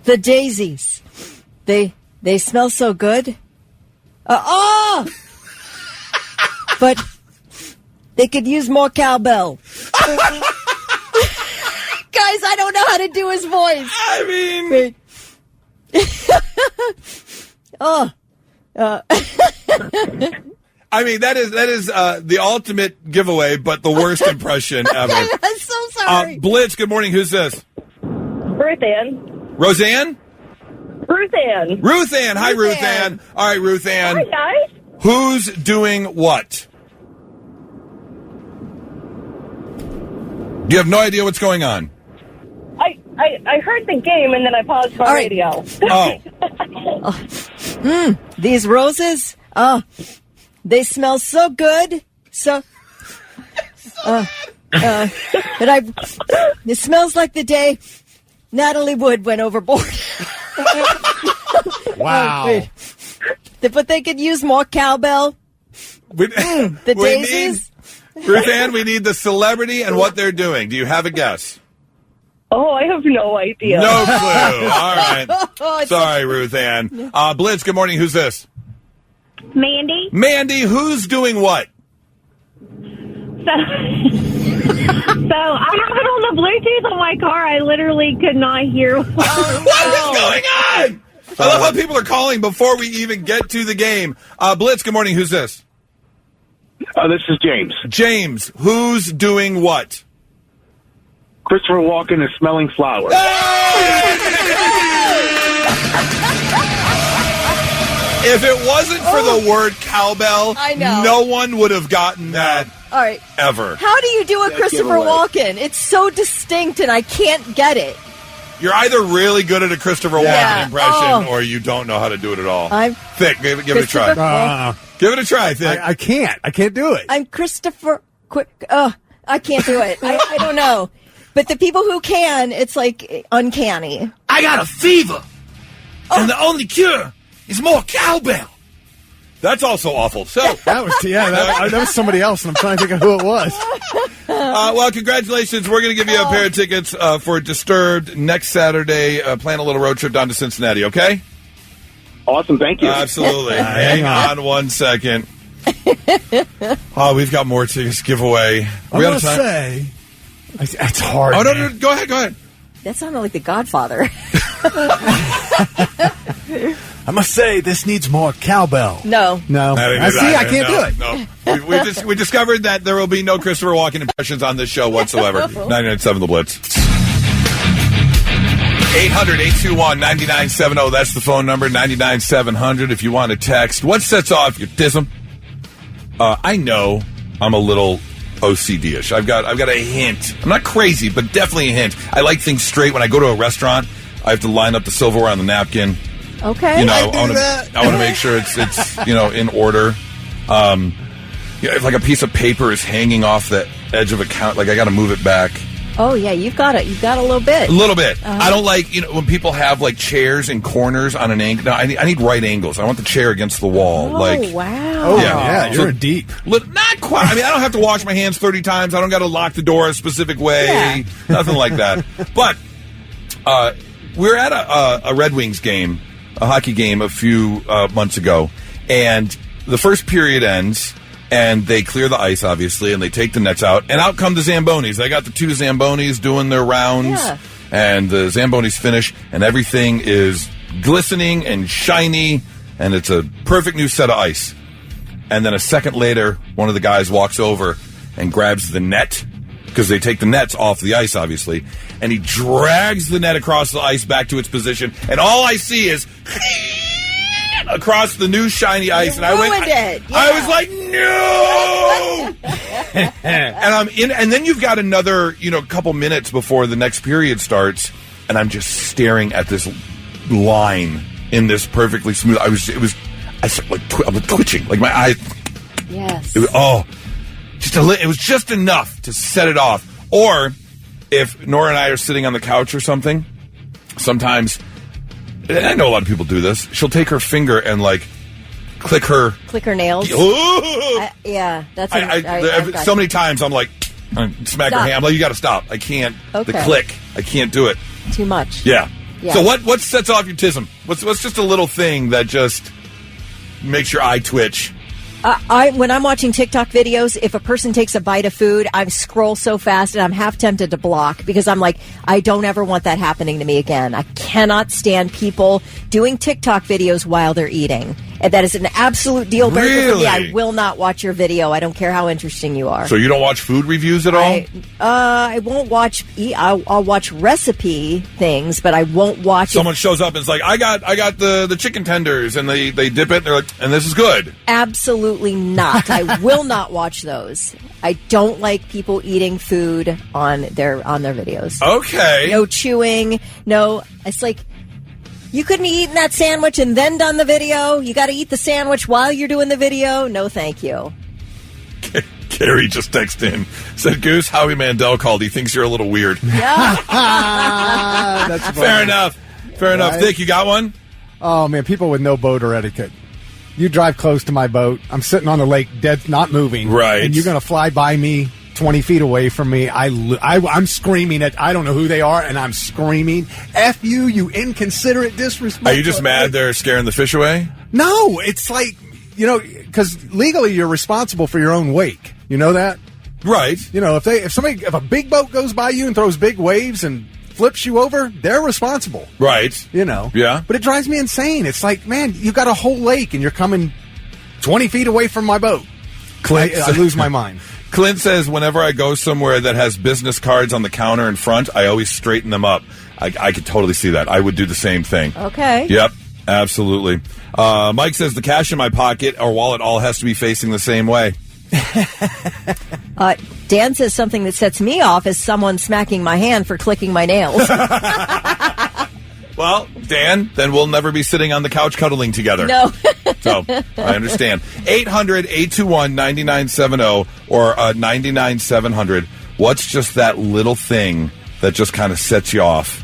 The daisies, they smell so good. But they could use more cowbell. Guys, I don't know how to do his voice. I mean... I mean, that is the ultimate giveaway, but the worst impression ever. I'm so sorry. Blitz, good morning. Who's this? Ruth Ann. Roseanne? Ruth Ann. Ruth Ann. Hi, Ruth Ann. All right, Ruth Ann. Hi, guys. Who's doing what? You have no idea what's going on. I heard the game and then I paused my radio. These roses, they smell so good. It smells like the day Natalie Wood went overboard. Wow. But they could use more cowbell. The daisies. Ruth Ann, we need the celebrity and what they're doing. Do you have a guess? Oh, I have no idea. No clue. All right. Sorry, Ruth Ann. Blitz, good morning. Who's this? Mandy. Mandy, who's doing what? So I have it on the Bluetooth on my car. I literally could not hear what is going on? I love how people are calling before we even get to the game. Blitz, good morning. Who's this? This is James. James, who's doing what? Christopher Walken is smelling flowers. If it wasn't for the word cowbell, I know. No one would have gotten that. All right. Ever. How do you do a Christopher Walken? It's so distinct and I can't get it. You're either really good at a Christopher Walken impression or you don't know how to do it at all. Thick, give it a try. Give it a try, Thick. I can't. I can't do it. I'm Christopher... I can't do it. I don't know. But the people who can, it's like uncanny. I got a fever, and the only cure is more cowbell. That's also awful. So that was somebody else, and I'm trying to think of who it was. Well, congratulations. We're going to give you a pair of tickets for Disturbed next Saturday. Plan a little road trip down to Cincinnati, okay? Awesome. Thank you. Absolutely. Hang on 1 second. We've got more tickets to give away. I'm going to say... It's hard. Oh, no, go ahead. That sounded like The Godfather. I must say, this needs more cowbell. No. I can't do it. No. We discovered that there will be no Christopher Walken impressions on this show whatsoever. 99.7 The Blitz. 800-821-9970. That's the phone number, 99-700 if you want to text. What sets off your Tism? I know I'm a little OCD-ish. I've got a hint. I'm not crazy, but definitely a hint. I like things straight. When I go to a restaurant, I have to line up the silverware on the napkin. Okay. I want to make sure it's in order. If like a piece of paper is hanging off the edge of a count, like I got to move it back. Oh yeah, you've got it. You've got a little bit. A little bit. I don't like when people have like chairs and corners on an angle. No, I need right angles. I want the chair against the wall. Oh wow. Oh yeah, you're deep. Not quite. I mean, I don't have to wash my hands 30 times. I don't got to lock the door a specific way. Yeah. Nothing like that. But we were at a Red Wings game, a hockey game a few months ago, and the first period ends. And they clear the ice, obviously, and they take the nets out. And out come the Zambonis. They got the two Zambonis doing their rounds. Yeah. and the Zamboni's finish, and everything is glistening and shiny, and it's a perfect new set of ice. And then a second later, one of the guys walks over and grabs the net, because they take the nets off the ice, obviously, and he drags the net across the ice back to its position, and all I see is across the new shiny ice, and I was like, no! And I'm in, and then you've got another, couple minutes before the next period starts, and I'm just staring at this line in this perfectly smooth. I was twitching, like my eyes. Yes. It was just enough to set it off. Or if Nora and I are sitting on the couch or something, sometimes, and I know a lot of people do this, she'll take her finger and click her nails. That's so many times I'm like, smack her hand. I'm like, you got to stop. I can't. Okay. The click. I can't do it. Too much. Yeah. Yeah. So what sets off your tism? What's just a little thing that just makes your eye twitch? When I'm watching TikTok videos, if a person takes a bite of food, I scroll so fast and I'm half tempted to block because I'm like, I don't ever want that happening to me again. I cannot stand people doing TikTok videos while they're eating. And that is an absolute deal breaker for me. I will not watch your video. I don't care how interesting you are. So you don't watch food reviews at all? I won't watch. I'll watch recipe things, but I won't watch. Someone shows up and is like, I got the chicken tenders, and they dip it, and they're like, and this is good. Absolutely not. I will not watch those. I don't like people eating food on their videos. Okay. No chewing. No. It's like, you couldn't have eaten that sandwich and then done the video. You got to eat the sandwich while you're doing the video. No, thank you. Gary just texted in. Said, Goose, Howie Mandel called. He thinks you're a little weird. Yeah. That's funny. Fair enough. Right? Dick, you got one? Oh, man, people with no boat or etiquette. You drive close to my boat. I'm sitting on the lake, dead, not moving. Right. And you're going to fly by me 20 feet away from me. I'm screaming at, I don't know who they are, and I'm screaming, F you, you inconsiderate, disrespectful. Are you just mad they're scaring the fish away? No, it's like, because legally you're responsible for your own wake. You know that? Right. If a big boat goes by you and throws big waves and flips you over, they're responsible. Right. Yeah. But it drives me insane. It's like, man, you got a whole lake and you're coming 20 feet away from my boat. I lose my mind. Clint says, whenever I go somewhere that has business cards on the counter in front, I always straighten them up. I could totally see that. I would do the same thing. Okay. Yep, absolutely. Mike says, the cash in my pocket or wallet all has to be facing the same way. Dan says something that sets me off is someone smacking my hand for clicking my nails. Well, Dan, then we'll never be sitting on the couch cuddling together. No. So, I understand. 800-821-9970 or 99-700. What's just that little thing that just kind of sets you off?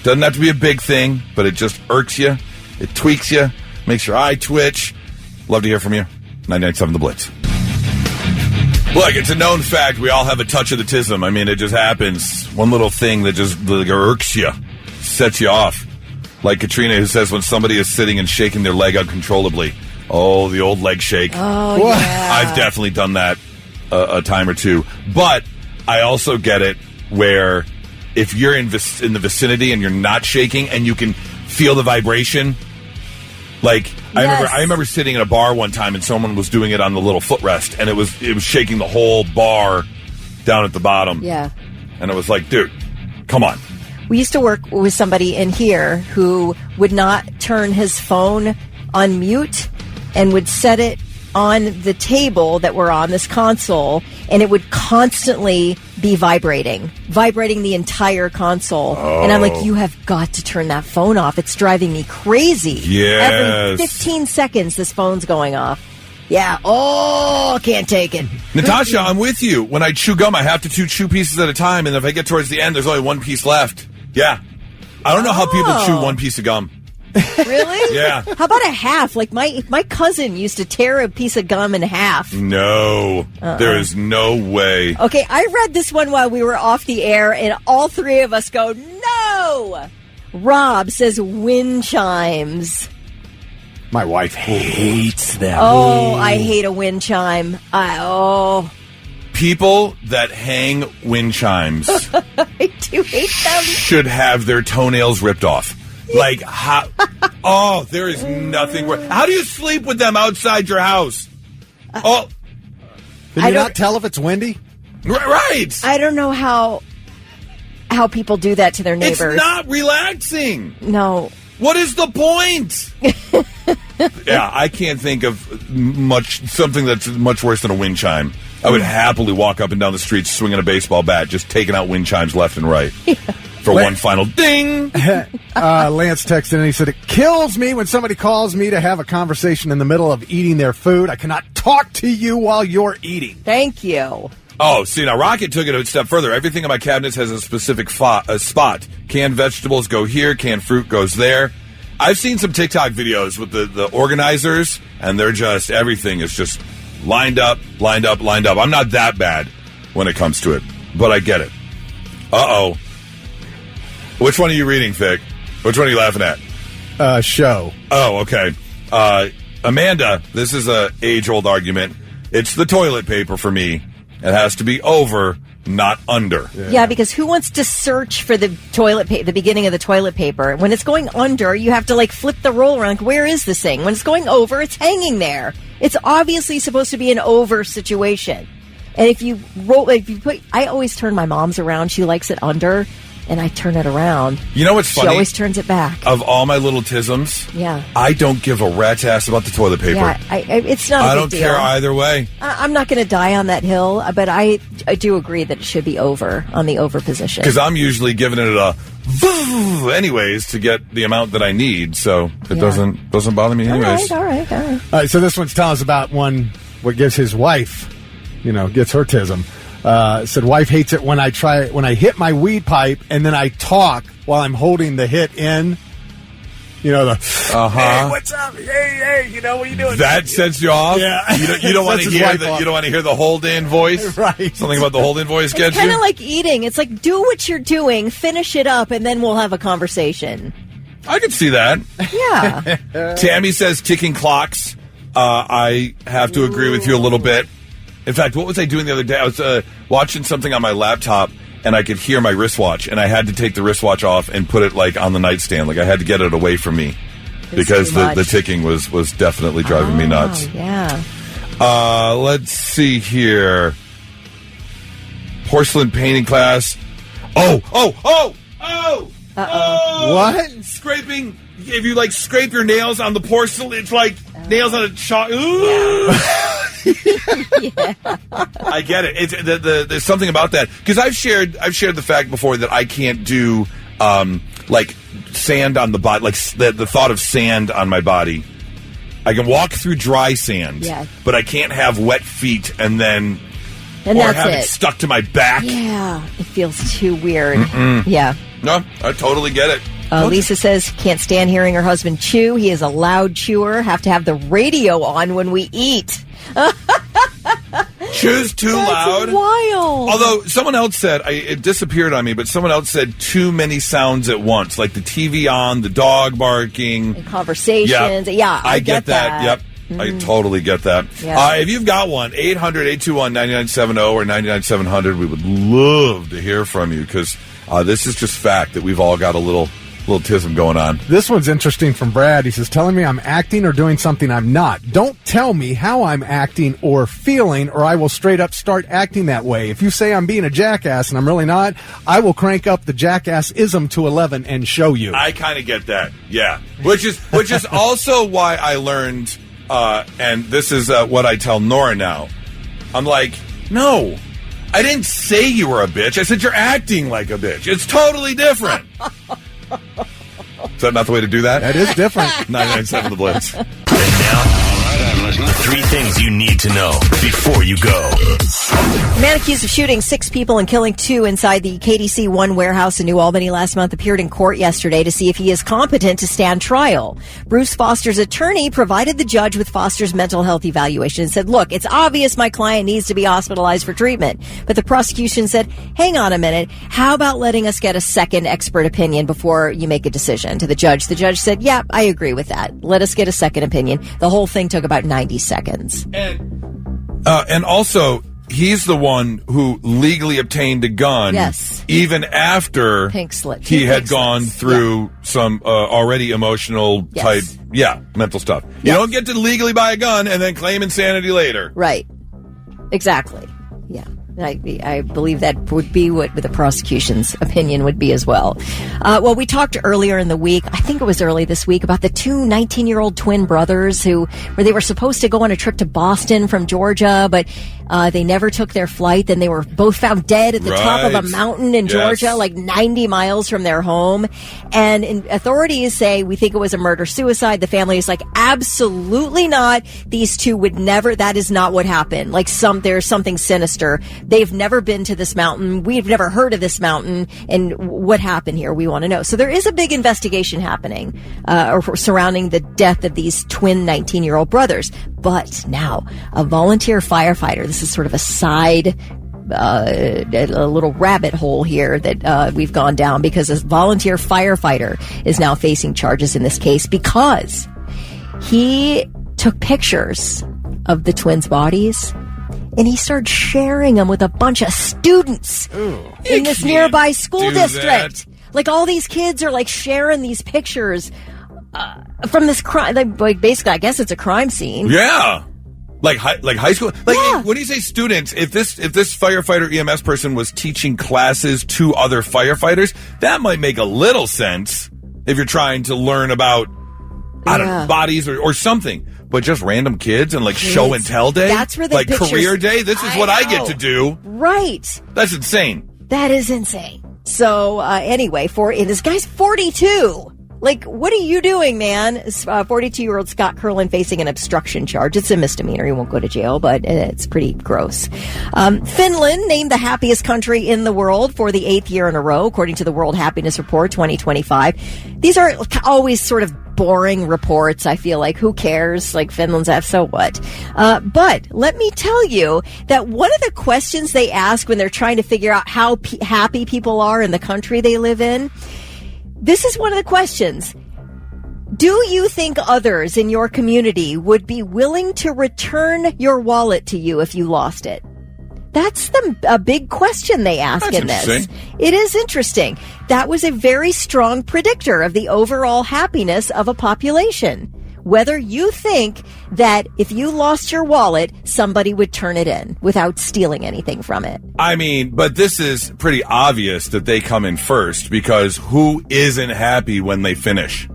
Doesn't have to be a big thing, but it just irks you. It tweaks you, makes your eye twitch. Love to hear from you. 99.7 The Blitz. Look, it's a known fact. We all have a touch of the tism. I mean, it just happens. One little thing that just irks you, sets you off. Like Katrina, who says when somebody is sitting and shaking their leg uncontrollably. Oh, the old leg shake. Oh, yeah. I've definitely done that a time or two. But I also get it where if you're in the vicinity and you're not shaking and you can feel the vibration. Like, yes. I remember sitting in a bar one time and someone was doing it on the little footrest, and it was shaking the whole bar down at the bottom. Yeah. And it was like, dude, come on. We used to work with somebody in here who would not turn his phone on mute and would set it on the table that we're on, this console, and it would constantly be vibrating the entire console. Oh. And I'm like, you have got to turn that phone off. It's driving me crazy. Yes. Every 15 seconds, this phone's going off. Yeah. Oh, can't take it. Natasha, I'm with you. When I chew gum, I have to chew pieces at a time, and if I get towards the end, there's only one piece left. Yeah. I don't know how people chew one piece of gum. Really? Yeah. How about a half? Like my cousin used to tear a piece of gum in half. No. There is no way. Okay, I read this one while we were off the air, and all three of us go, no! Rob says wind chimes. My wife hates them. Oh, I hate a wind chime. People that hang wind chimes I do hate them. should have their toenails ripped off. Like, how? Oh, there is nothing worse. How do you sleep with them outside your house? Oh, can you not tell if it's windy? Right. I don't know how people do that to their neighbors. It's not relaxing. No. What is the point? Yeah, I can't think of something that's much worse than a wind chime. I would happily walk up and down the street swinging a baseball bat, just taking out wind chimes left and right. Yeah. For one final ding. Lance texted and he said, it kills me when somebody calls me to have a conversation in the middle of eating their food. I cannot talk to you while you're eating. Thank you. Oh, see, now Rocket took it a step further. Everything in my cabinets has a specific spot. Canned vegetables go here, canned fruit goes there. I've seen some TikTok videos with the organizers, and they're just, everything is just lined up. I'm not that bad when it comes to it, but I get it. Uh-oh. Which one are you reading, Vic? Which one are you laughing at? Show. Oh, okay. Amanda, this is a age-old argument. It's the toilet paper for me. It has to be over, not under. Yeah, because who wants to search for the the beginning of the toilet paper? When it's going under, you have to flip the roll around. Where is this thing? When it's going over, it's hanging there. It's obviously supposed to be an over situation. And I always turn my mom's around. She likes it under, and I turn it around. You know what's funny? She always turns it back. Of all my little tisms, yeah, I don't give a rat's ass about the toilet paper. Yeah, it's not a big deal. I don't care either way. I'm not going to die on that hill, but I do agree that it should be over, on the over position. Because I'm usually giving it a anyways to get the amount that I need, so it doesn't bother me anyways. All right. All right, so this one's telling us about what gives his wife, gets her tism. Said wife hates it when I hit my weed pipe and then I talk while I'm holding the hit in. Hey, what's up? Hey, what are you doing? That sets you off. Yeah, you don't want to hear you don't want to hear the hold in voice. Right. Something about the hold in voice gets you. It's kind of like eating. It's like, do what you're doing, finish it up, and then we'll have a conversation. I could see that. Yeah. Tammy says ticking clocks. I have to agree with you a little bit. In fact, what was I doing the other day? I was watching something on my laptop, and I could hear my wristwatch, and I had to take the wristwatch off and put it on the nightstand. I had to get it away from me because the ticking was definitely driving me nuts. Yeah. Let's see here. Porcelain painting class. Oh! What? Scraping. If you scrape your nails on the porcelain, it's like nails on a chalk. Ooh. Yeah. I get it. It's there's something about that because I've shared the fact before that I can't do sand on the body, the thought of sand on my body. I can walk through dry sand, but I can't have wet feet and that's have it stuck to my back. Yeah, it feels too weird. Mm-mm. Yeah. No, I totally get it. Lisa says, can't stand hearing her husband chew. He is a loud chewer. Have to have the radio on when we eat. Chews too loud. Wild. Although someone else said, it disappeared on me, but someone else said too many sounds at once, like the TV on, the dog barking. And conversations. Yeah, I get that. Yep. I totally get that. Yeah. If you've got one, 800-821-9970 or 99700, we would love to hear from you because this is just fact that we've all got a little tism going on. This one's interesting from Brad. He says, telling me I'm acting or doing something I'm not. Don't tell me how I'm acting or feeling, or I will straight up start acting that way. If you say I'm being a jackass and I'm really not, I will crank up the jackass-ism to 11 and show you. I kind of get that, yeah. Which is also why I learned, and this is what I tell Nora now. I'm like, no, I didn't say you were a bitch. I said you're acting like a bitch. It's totally different. Is that not the way to do that? That is different. 997 The Blitz. And now, I'm listening. 3 things you need to know before you go. A man accused of shooting 6 people and killing 2 inside the KDC 1 warehouse in New Albany last month appeared in court yesterday to see if he is competent to stand trial. Bruce Foster's attorney provided the judge with Foster's mental health evaluation and said, look, it's obvious my client needs to be hospitalized for treatment. But the prosecution said, hang on a minute, how about letting us get a second expert opinion before you make a decision? To the judge said, yeah, I agree with that. Let us get a second opinion. The whole thing took about 90 seconds. And also, he's the one who legally obtained a gun. Yes. Even after Pink slip. he had gone through some already emotional type, mental stuff. You don't get to legally buy a gun and then claim insanity later. Right. Exactly. Yeah. I believe that would be what the prosecution's opinion would be as well. Well, we talked earlier in the week, I think it was early this week, about the two 19-year-old twin brothers where they were supposed to go on a trip to Boston from Georgia, but they never took their flight. Then they were both found dead at the top of a mountain in Georgia, like 90 miles from their home. And authorities say, we think it was a murder-suicide. The family is like, absolutely not. These two would never, that is not what happened. Like there's something sinister. They've never been to this mountain. We've never heard of this mountain. And what happened here? We want to know. So there is a big investigation happening surrounding the death of these twin 19-year-old brothers. But now, a volunteer firefighter, this is sort of a side, a little rabbit hole here that we've gone down, because a volunteer firefighter is now facing charges in this case because he took pictures of the twins' bodies and he started sharing them with a bunch of students in this nearby school district. Like, all these kids are like sharing these pictures from this crime. Like, basically, I guess it's a crime scene. Yeah. Like high school. Like, when you say students, if this firefighter EMS person was teaching classes to other firefighters, that might make a little sense if you're trying to learn about, I don't know, bodies or something. But just random kids and show and tell day? That's where the pictures, career day? This is what I get to do. Right. That's insane. That is insane. So, anyway, this guy's 42. Like, what are you doing, man? 42-year-old Scott Curlin facing an obstruction charge. It's a misdemeanor. He won't go to jail, but it's pretty gross. Finland named the happiest country in the world for the 8th year in a row, according to the World Happiness Report 2025. These are always sort of boring reports. I feel like, who cares? Like, Finland's so what? But let me tell you that one of the questions they ask when they're trying to figure out how happy people are in the country they live in, this is one of the questions. Do you think others in your community would be willing to return your wallet to you if you lost it? That's a big question they ask in this. It is interesting. That was a very strong predictor of the overall happiness of a population. Whether you think that if you lost your wallet, somebody would turn it in without stealing anything from it. I mean, but this is pretty obvious that they come in first, because who isn't happy when they finish?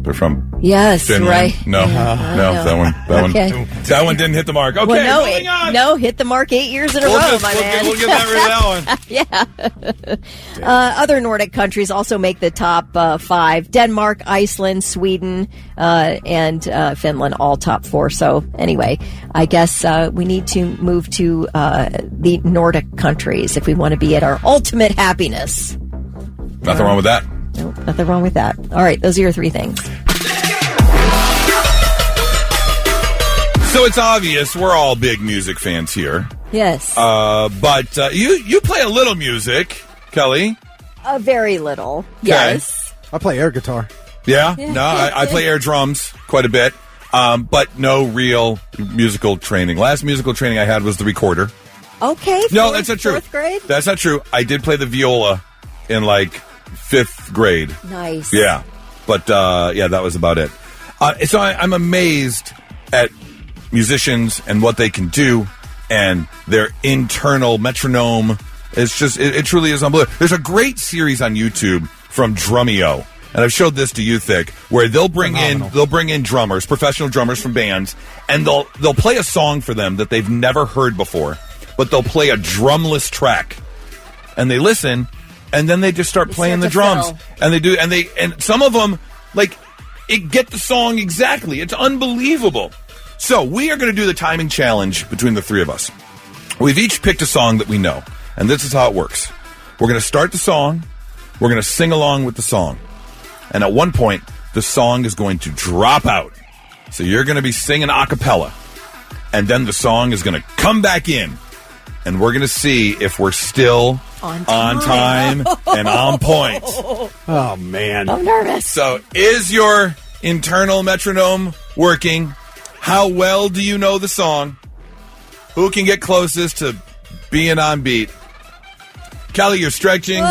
They're from Finland. Right. No, that one didn't hit the mark. Okay, moving on. No, hit the mark 8 years in a row, my man. We'll get that rid of that one. Other Nordic countries also make the top 5. Denmark, Iceland, Sweden, and Finland, all top 4. So anyway, I guess we need to move to the Nordic countries if we want to be at our ultimate happiness. Nothing wrong with that. Nope, nothing wrong with that. All right, those are your 3 things. So it's obvious we're all big music fans here. Yes. But you play a little music, Kelly. Very little. Okay. Yes. I play air guitar. Yeah? No, I play air drums quite a bit, but no real musical training. Last musical training I had was the recorder. Okay. No, that's not true. 4th grade? That's not true. I did play the viola in 5th grade. Nice. Yeah. But, that was about it. So I'm amazed at musicians and what they can do and their internal metronome. It's just, it truly is unbelievable. There's a great series on YouTube from Drumeo, and I've showed this to you, Thick, where they'll bring in drummers, professional drummers from bands, and they'll play a song for them that they've never heard before, but they'll play a drumless track, and they listen. And then they just start playing the drums, and some of them get the song exactly. It's unbelievable. So we are going to do the timing challenge between the 3 of us. We've each picked a song that we know, and this is how it works. We're going to start the song. We're going to sing along with the song, and at one point the song is going to drop out. So you're going to be singing a cappella, and then the song is going to come back in, and we're going to see if we're still on time and on point. Oh, man. I'm nervous. So, is your internal metronome working? How well do you know the song? who can get closest to being on beat. Kelly, you're stretching.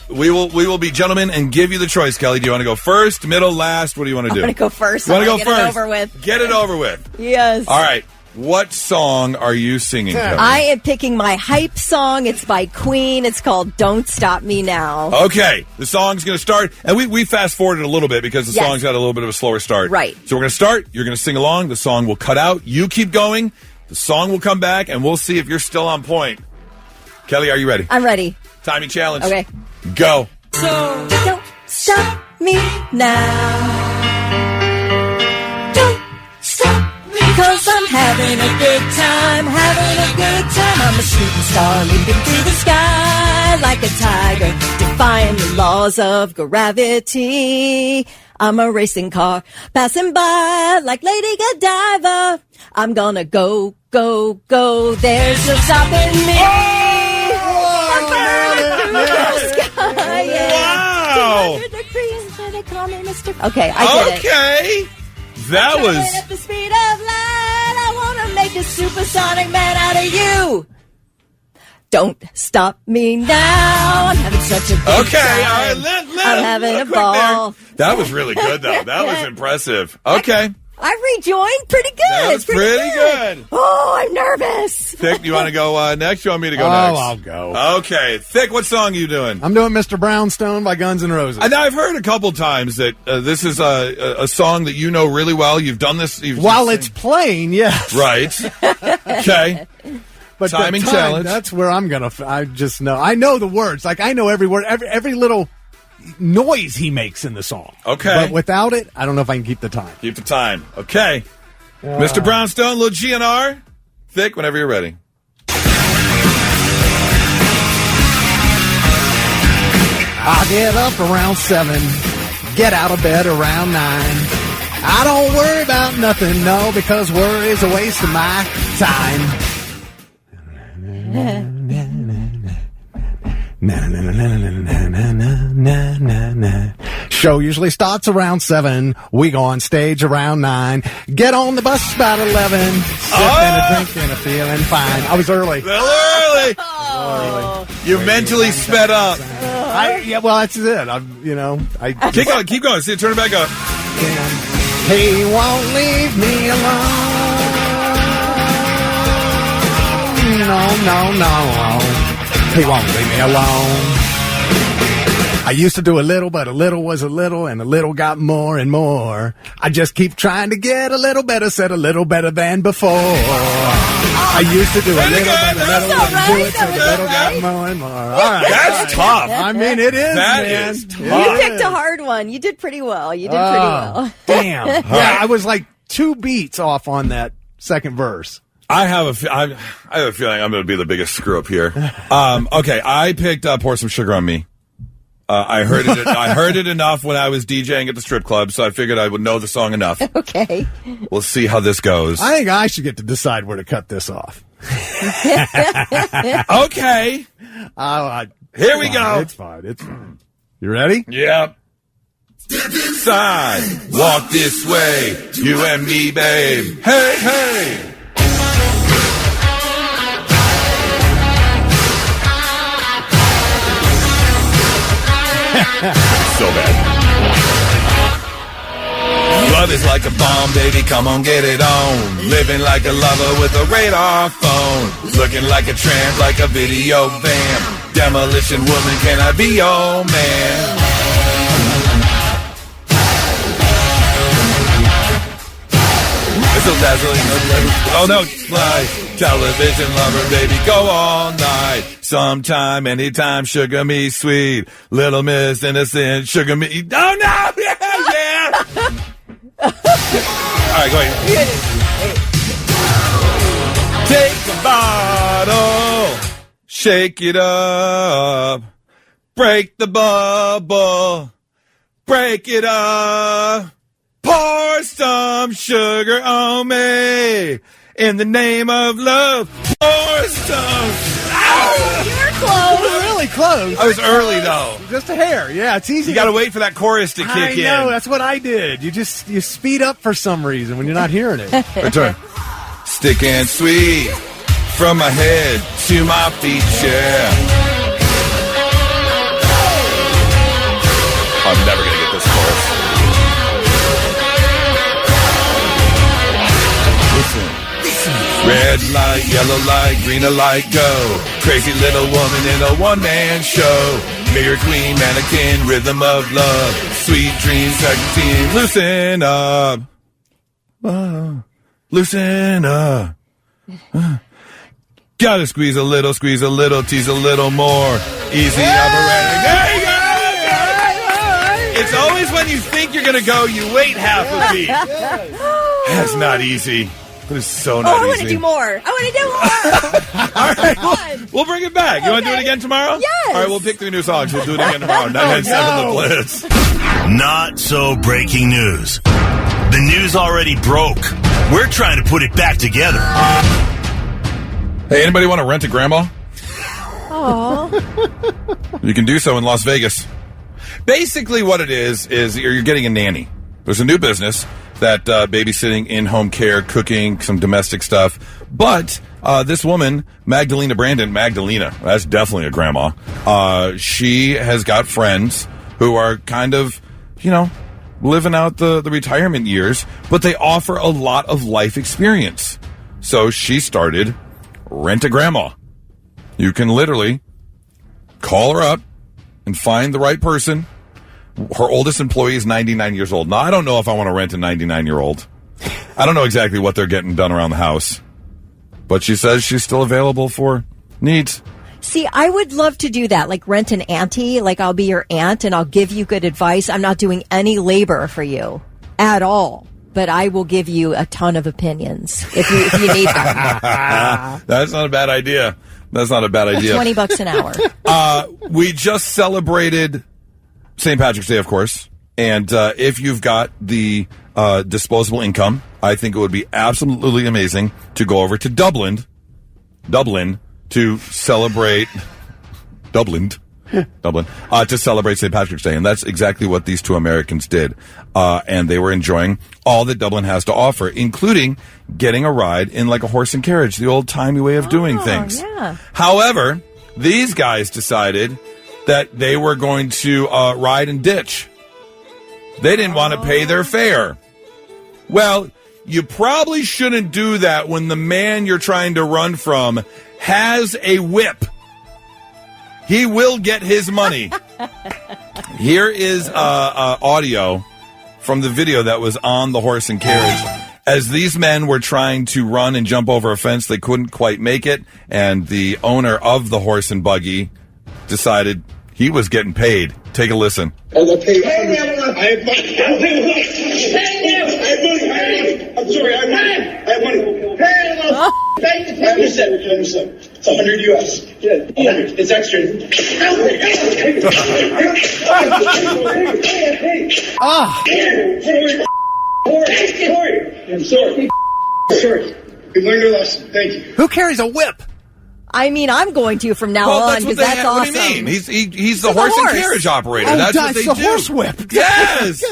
We will be gentlemen and give you the choice, Kelly. Do you want to go first, middle, last? What do you want to do? I want to go first. You want to go get first? It over with. Get it over with. Yes. All right. What song are you singing, Kelly? I am picking my hype song. It's by Queen. It's called Don't Stop Me Now. Okay. The song's going to start. And we fast-forwarded a little bit because the song's got a little bit of a slower start. Right. So we're going to start. You're going to sing along. The song will cut out. You keep going. The song will come back, and we'll see if you're still on point. Kelly, are you ready? I'm ready. Timing challenge. Okay. Go. So don't stop me now. Don't stop me. 'Cause I'm having a good time, I'm a shooting star leaping through the sky like a tiger, defying the laws of gravity. I'm a racing car passing by like Lady Godiva. I'm gonna go, go, go. There's no stopping me. I'm burning through the sky. Wow. 200 degrees, so they call me Mr. Okay, I did it. Okay. That was... At the speed of light, I want to make a supersonic man out of you. Don't stop me now. I'm having such a good time. Okay, all right. I'm having a ball. There. That was really good, though. That was impressive. Okay. I rejoined pretty good. That was pretty good. Oh, I'm nervous. Thick, you want to go next? You want me to go next? I'll go. Okay. Thick, what song are you doing? I'm doing Mr. Brownstone by Guns N' Roses. And I've heard a couple times that this is a song that you know really well. You've done this. While it's playing, yes. Right. Okay. But timing the challenge. That's where I'm going to... I just know. I know the words. Like, I know every word, every little noise he makes in the song. Okay. But without it, I don't know if I can keep the time. Keep the time. Okay. Mr. Brownstone, little GNR. Thick, whenever you're ready. I get up around 7, get out of bed around 9. I don't worry about nothing, no, because worry's a waste of my time. Show usually starts around 7. We go on stage around 9. Get on the bus about 11. Sipping a drink and a feeling fine. I was early. A little early. You mentally sped up. Well, that's it. Keep going. See, turn it back up. He won't leave me alone. No. He won't leave me alone. I used to do a little, but a little was a little, and a little got more and more. I just keep trying to get a little better, said a little better than before. I used to do a little, but a little, and do it till the little got more and more. All right. That's tough. I mean, it is, That man. is tough. You picked a hard one. You did pretty well. Damn. Yeah, I was like 2 beats off on that second verse. I have a feeling I'm going to be the biggest screw up here. Okay, I picked Pour Some Sugar on Me. I heard it enough when I was DJing at the strip club, so I figured I would know the song enough. Okay. We'll see how this goes. I think I should get to decide where to cut this off. Okay. Here we go. It's fine. You ready? Yep. Step inside. Walk this way. You and me, babe. Hey, hey. So bad. Love is like a bomb, baby, come on, get it on. Living like a lover with a radar phone. Looking like a tramp, like a video vamp. Demolition woman, can I be your man? It's so dazzling. Oh no, like television lover, baby, go all night. Sometime, anytime, sugar me sweet. Little Miss Innocent, sugar me. Oh no! Yeah! All right, go ahead. Take a bottle, shake it up, break the bubble, break it up, pour some sugar on me. In the name of love, pour some. You're close. Really close. I was early though. Just a hair. Yeah, it's easy. You got to wait for that chorus to kick in. I know. That's what I did. You speed up for some reason when you're not hearing it. Return. Stick and sweet. From my head to my feet, yeah. I'm never going to get this chorus. Listen. Red light, yellow light, green light, go. Crazy little woman in a one-man show. Mirror queen, mannequin, rhythm of love. Sweet dreams, team, loosen up. Loosen up. Gotta squeeze a little, tease a little more. Easy operating. There you go! It's always when you think you're gonna go, you wait half a beat. That's not easy. It is so not easy. I want to do more. All right, we'll bring it back. You want to do it again tomorrow? Yes. All right, we'll pick 3 new songs. We'll do it again tomorrow. 997 The Blitz. Not so breaking news. The news already broke. We're trying to put it back together. Hey, anybody want to rent a grandma? Aww. You can do so in Las Vegas. Basically what it is you're getting a nanny. There's a new business that babysitting, in-home care, cooking, some domestic stuff. But this woman, Magdalena, that's definitely a grandma. She has got friends who are kind of, living out the retirement years, but they offer a lot of life experience. So she started Rent a Grandma. You can literally call her up and find the right person. Her oldest employee is 99 years old. Now, I don't know if I want to rent a 99-year-old. I don't know exactly what they're getting done around the house. But she says she's still available for needs. See, I would love to do that, like rent an auntie. Like, I'll be your aunt and I'll give you good advice. I'm not doing any labor for you at all. But I will give you a ton of opinions if you need them. That's not a bad idea. $20 an hour. We just celebrated St. Patrick's Day, of course. And if you've got the disposable income, I think it would be absolutely amazing to go over to Dublin, to celebrate to celebrate St. Patrick's Day. And that's exactly what these 2 Americans did. And they were enjoying all that Dublin has to offer, including getting a ride in like a horse and carriage, the old-timey way of doing things. Yeah. However, these guys decided that they were going to ride and ditch. They didn't want to pay their fare. Well, you probably shouldn't do that when the man you're trying to run from has a whip. He will get his money. Here is audio from the video that was on the horse and carriage. As these men were trying to run and jump over a fence, they couldn't quite make it, and the owner of the horse and buggy decided he was getting paid. Take a listen. I'm sorry, I have money. I understand. It's 100 US. Yeah, 100. It's extra. I'm sorry. We learned our lesson. Thank you. Who carries a whip? I mean, I'm going to from now on because that's awesome. What do you mean? He's the horse and carriage operator. Oh, that's what they do. the horse whip. Yes.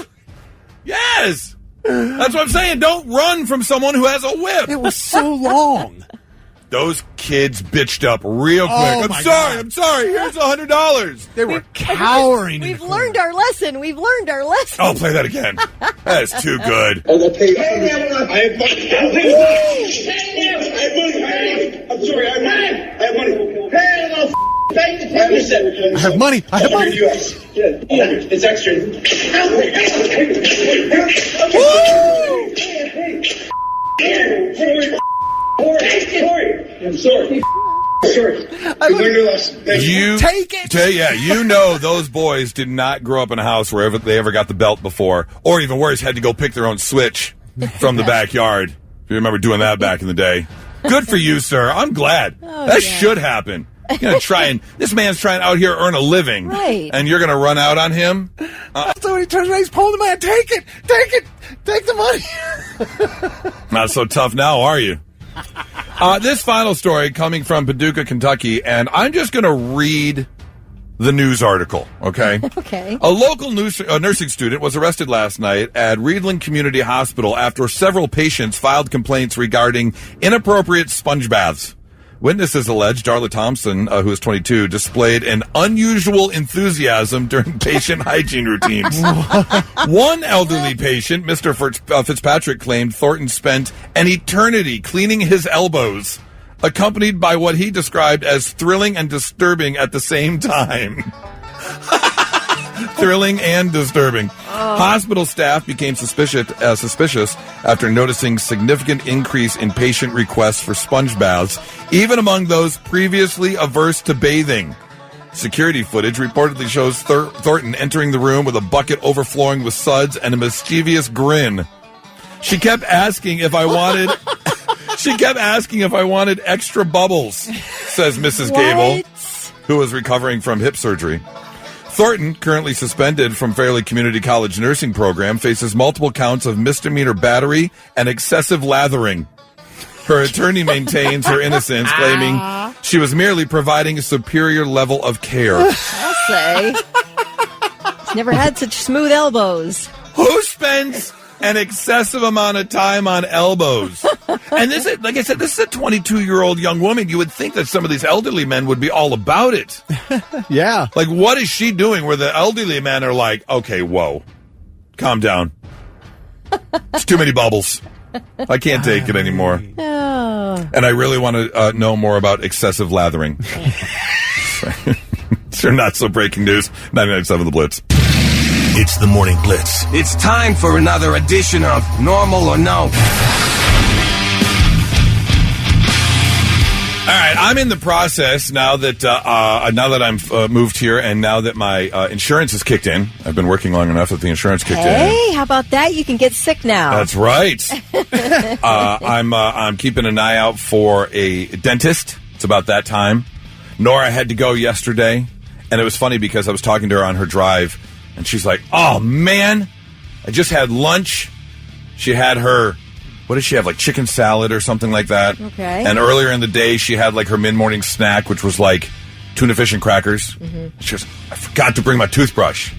Yes. That's what I'm saying. Don't run from someone who has a whip. It was so long. Those kids bitched up real quick. Oh, I'm sorry. Here's $100. They were cowering. We've learned our lesson. I'll play that again. That is too good. I have money. I'm sorry, I have money. I have money. I have money. US. Yeah, 100. It's extra. I'm sorry. We learned our lesson. You take it. Yeah, you know those boys did not grow up in a house where they ever got the belt before, or even worse, had to go pick their own switch from the backyard. If you remember doing that back in the day. Good for you, sir. I'm glad. That should happen. You're gonna this man's trying out here to earn a living. Right. And you're going to run out on him? So when he turns around, he's pulling the man. Take it. Take the money. Not so tough now, are you? This final story coming from Paducah, Kentucky, and I'm just going to read the news article, okay? Okay. A local nursing student was arrested last night at Reedland Community Hospital after several patients filed complaints regarding inappropriate sponge baths. Witnesses allege Darla Thompson, who is 22, displayed an unusual enthusiasm during patient hygiene routines. One elderly patient, Mr. Fitzpatrick, claimed Thornton spent an eternity cleaning his elbows, accompanied by what he described as thrilling and disturbing at the same time. Thrilling and disturbing. Hospital staff became suspicious after noticing significant increase in patient requests for sponge baths, even among those previously averse to bathing. Security footage reportedly shows Thornton entering the room with a bucket overflowing with suds and a mischievous grin. She kept asking if I wanted... She kept asking if I wanted extra bubbles, says Mrs. Gable, who was recovering from hip surgery. Thornton, currently suspended from Fairleigh Community College nursing program, faces multiple counts of misdemeanor battery and excessive lathering. Her attorney maintains her innocence, claiming she was merely providing a superior level of care. I'll say. She's never had such smooth elbows. Who spends an excessive amount of time on elbows? And this is, like I said, this is a 22-year-old young woman. You would think that some of these elderly men would be all about it. Yeah. Like, what is she doing where the elderly men are like, okay, whoa, calm down. It's too many bubbles. I can't take it anymore. Oh. And I really want to know more about excessive lathering. Sure, not so breaking news. 99.7 The Blitz. It's the Morning Blitz. It's time for another edition of Normal or No. All right, I'm in the process now that I'm moved here, and now that my insurance has kicked in. I've been working long enough that the insurance kicked in. Hey, how about that? You can get sick now. That's right. I'm keeping an eye out for a dentist. It's about that time. Nora had to go yesterday, and it was funny because I was talking to her on her drive, and she's like, "Oh man, I just had lunch." She had her. What did she have, like chicken salad or something like that? Okay. And earlier in the day, she had like her mid-morning snack, which was like tuna fish and crackers. Mm-hmm. She goes, I forgot to bring my toothbrush.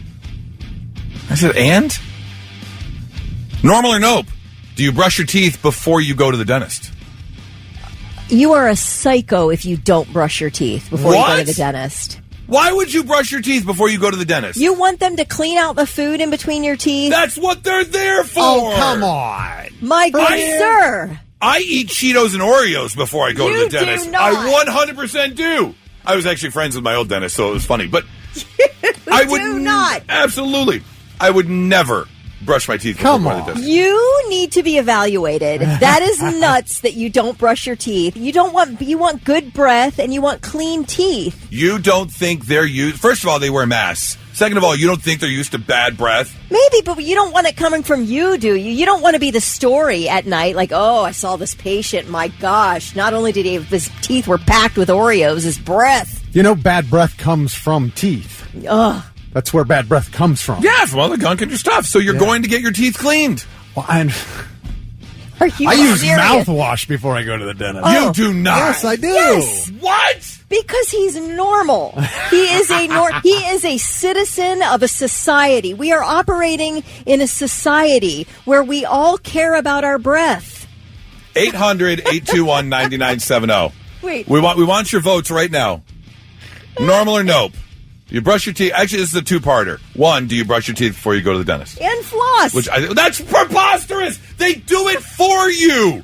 I said, and? Normal or nope? Do you brush your teeth before you go to the dentist? You are a psycho if you don't brush your teeth before you go to the dentist. Why would you brush your teeth before you go to the dentist? You want them to clean out the food in between your teeth? That's what they're there for. Oh, come on. My good sir. I eat Cheetos and Oreos before I go to the dentist. Do not. I 100% do. I was actually friends with my old dentist, so it was funny. But I would not. Absolutely. I would never brush my teeth before going to the dentist. You need to be evaluated. That is nuts that you don't brush your teeth. You want good breath and you want clean teeth. You don't think they're used. First of all, they wear masks. Second of all, you don't think they're used to bad breath? Maybe, but you don't want it coming from you, do you? You don't want to be the story at night like, oh, I saw this patient. My gosh, not only did his teeth were packed with Oreos, his breath. You know, bad breath comes from teeth. Ugh. That's where bad breath comes from. Yeah, from all the gunk in your stuff. So you're going to get your teeth cleaned. Well, Are you I use serious? mouthwash before I go to the dentist. You do not. Yes, I do. Yes. What? Because he's normal. He is a citizen of a society. We are operating in a society where we all care about our breath. 800-821-9970. Wait. We want your votes right now. Normal or nope? You brush your teeth. Actually, this is a two-parter. One, do you brush your teeth before you go to the dentist? And floss. That's preposterous. They do it for you.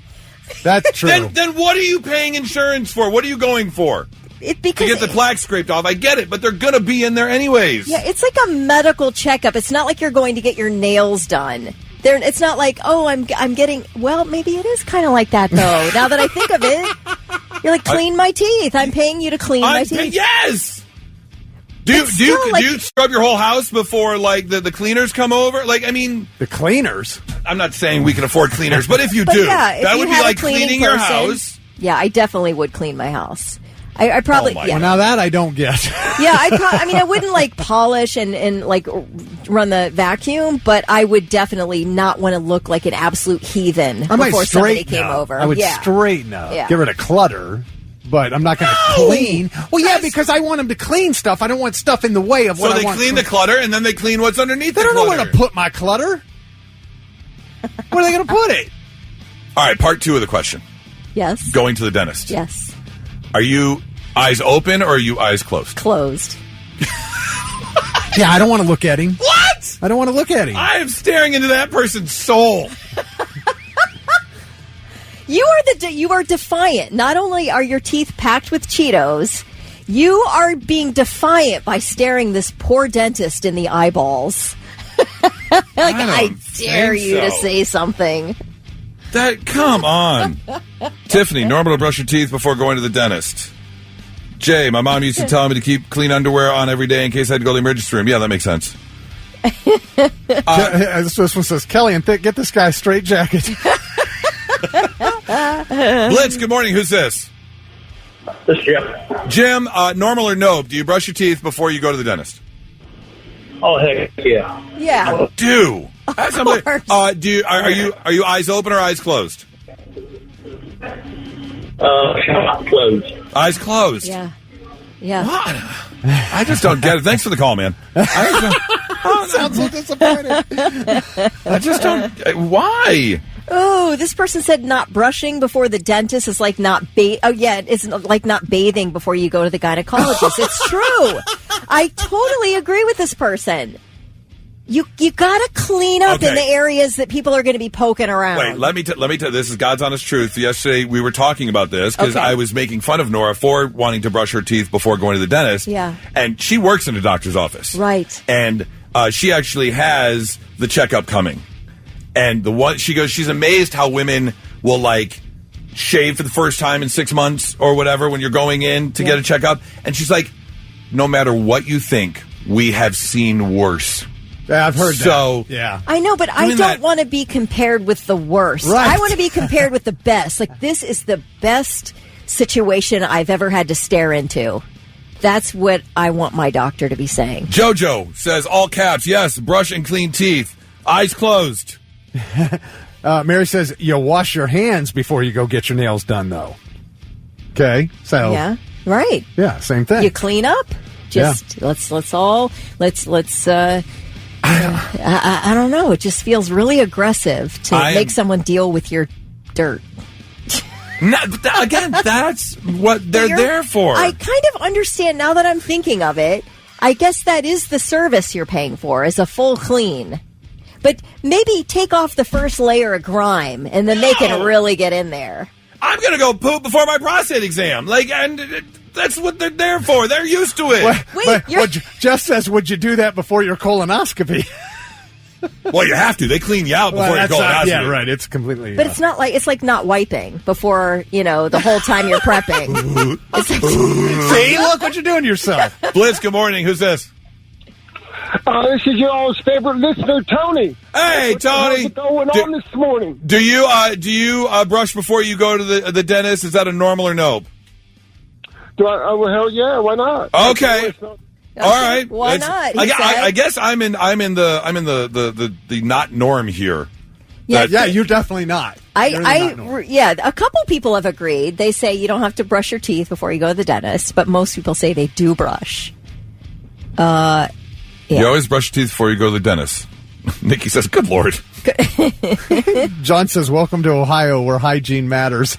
That's true. Then what are you paying insurance for? What are you going for? Because to get the plaque scraped off. I get it, but they're going to be in there anyways. Yeah, it's like a medical checkup. It's not like you're going to get your nails done. It's not like, oh, I'm getting... Well, maybe it is kind of like that, though. Now that I think of it, you're like, clean my teeth. I'm paying you to clean my teeth. Yes! Do you scrub your whole house before, like, the cleaners come over? Like, I mean... The cleaners? I'm not saying we can afford cleaners, but if you do, yeah, that would be like cleaning your house. Yeah, I definitely would clean my house. I probably... Well, now that I don't get. Yeah, I wouldn't, like, polish and, like, run the vacuum, but I would definitely not want to look like an absolute heathen before somebody came over. I would straighten up. Yeah. Get rid of clutter. but I'm not going to clean. Well, yeah, because I want them to clean stuff. I don't want stuff in the way of what I want. So they clean the clutter, and then they clean what's underneath the clutter. They don't know where to put my clutter. Where are they going to put it? All right, part 2 of the question. Yes. Going to the dentist. Yes. Are you eyes open or are you eyes closed? Closed. Yeah, I don't want to look at him. What? I don't want to look at him. I am staring into that person's soul. You are defiant. Not only are your teeth packed with Cheetos, you are being defiant by staring this poor dentist in the eyeballs. I dare you to say something. Come on. Tiffany, normal to brush your teeth before going to the dentist. Jay, my mom used to tell me to keep clean underwear on every day in case I had to go to the emergency room. Yeah, that makes sense. This one says, Kelly and Thick, get this guy a straight jacket. Blitz, good morning. Who's this? This is Jim. Jim, normal or no? Do you brush your teeth before you go to the dentist? Oh, heck yeah. Yeah. Do. Are you eyes open or eyes closed? Closed. Eyes closed. Yeah. Yeah. What? I just don't get it. Thanks for the call, man. Sounds so disappointed. I just don't. Why? Oh, this person said not brushing before the dentist is like not it's like not bathing before you go to the gynecologist. It's true. I totally agree with this person. You gotta clean up in the areas that people are going to be poking around. Wait, let me tell. This is God's honest truth. Yesterday we were talking about this because I was making fun of Nora for wanting to brush her teeth before going to the dentist. Yeah, and she works in a doctor's office, right? And she actually has the checkup coming. And she's amazed how women will like shave for the first time in 6 months or whatever when you're going in to get a checkup. And she's like, no matter what you think, we have seen worse. Yeah, I've heard that. Yeah. I know, but I don't want to be compared with the worst. Right. I want to be compared with the best. Like, this is the best situation I've ever had to stare into. That's what I want my doctor to be saying. Jojo says, all caps, yes, brush and clean teeth. Eyes closed. Mary says, you wash your hands before you go get your nails done, though. Okay, so. Yeah, right. Yeah, same thing. You clean up. Just let's I don't know. It just feels really aggressive to make someone deal with your dirt. Again, that's what they're there for. I kind of understand now that I'm thinking of it. I guess that is the service you're paying for, is a full clean. But maybe take off the first layer of grime, and then they can really get in there. I'm going to go poop before my prostate exam. That's what they're there for. They're used to it. Jeff says, would you do that before your colonoscopy? Well, you have to. They clean you out before your colonoscopy. Yeah, right. It's completely. But it's like not wiping before, the whole time you're prepping. See, look what you're doing to yourself. Blitz, good morning. Who's this? This is your all's favorite listener, Tony. Hey, Tony. What's going on this morning? Do you brush before you go to the dentist? Is that a normal or no? Well, hell yeah, why not? Okay. All right. Why not? I guess I'm in the not norm here. Yeah, you're definitely not. A couple people have agreed. They say you don't have to brush your teeth before you go to the dentist, but most people say they do brush. You always brush your teeth before you go to the dentist. Nikki says, good Lord. John says, welcome to Ohio where hygiene matters.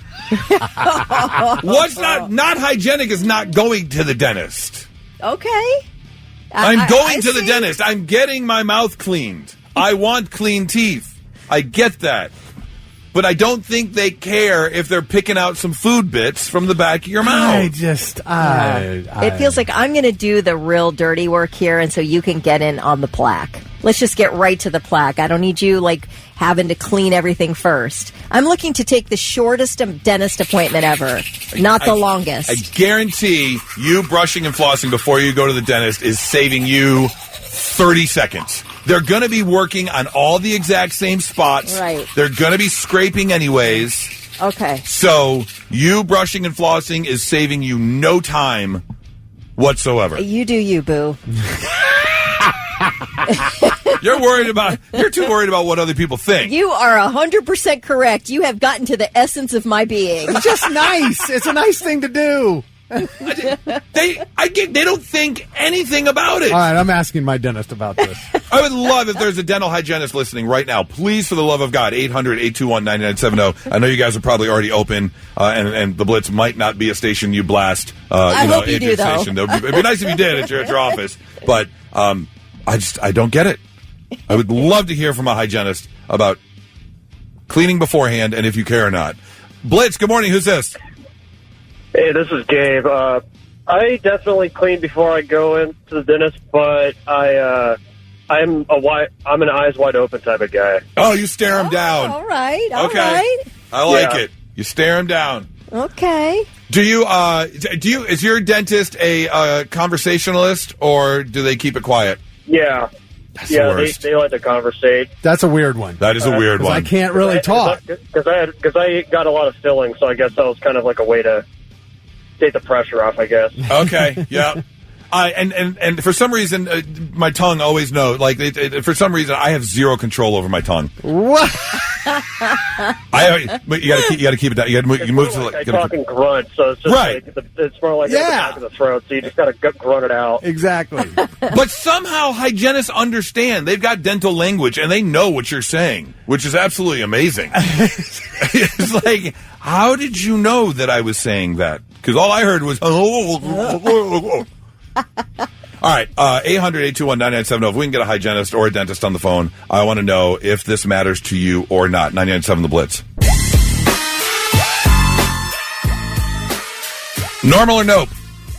What's not hygienic is not going to the dentist. Okay. I'm going to the dentist. I'm getting my mouth cleaned. I want clean teeth. I get that. But I don't think they care if they're picking out some food bits from the back of your mouth. It feels like I'm going to do the real dirty work here, and so you can get in on the plaque. Let's just get right to the plaque. I don't need you, having to clean everything first. I'm looking to take the shortest dentist appointment ever, not the longest. I guarantee you brushing and flossing before you go to the dentist is saving you 30 seconds. They're going to be working on all the exact same spots. Right. They're going to be scraping anyways. Okay. So you brushing and flossing is saving you no time whatsoever. You do you, boo. You're too worried about what other people think. You are 100% correct. You have gotten to the essence of my being. It's just nice. It's a nice thing to do. They don't think anything about it. All right, I'm asking my dentist about this. I would love if there's a dental hygienist listening right now. Please, for the love of God, 800-821-9970. I know you guys are probably already open, and the Blitz might not be a station you blast. I hope you do, though. It'd be nice if you did at your office, but I don't get it. I would love to hear from a hygienist about cleaning beforehand and if you care or not. Blitz, good morning. Who's this? Hey, this is Gabe. I definitely clean before I go into the dentist, but I'm an eyes wide open type of guy. Oh, you stare him down. All right. Okay. I like it. You stare him down. Okay. Do you? Is your dentist a conversationalist, or do they keep it quiet? Yeah. That's the worst. They like to conversate. That's a weird one. That is a weird one. I can't really talk. Because I got a lot of fillings, so I guess that was kind of like a way to take the pressure off, I guess. Okay, yeah. And for some reason, my tongue always knows. Like, for some reason, I have zero control over my tongue. What? But you got to keep it down. You move to I talk and grunt, so it's just right. like it's more like at the back of the throat. So you just got to grunt it out. Exactly. But somehow hygienists understand. They've got dental language, and they know what you're saying, which is absolutely amazing. It's like, how did you know that I was saying that? Because all I heard was. All right, 800-821-9970. If we can get a hygienist or a dentist on the phone, I want to know if this matters to you or not. 99.7 The Blitz. Normal or nope?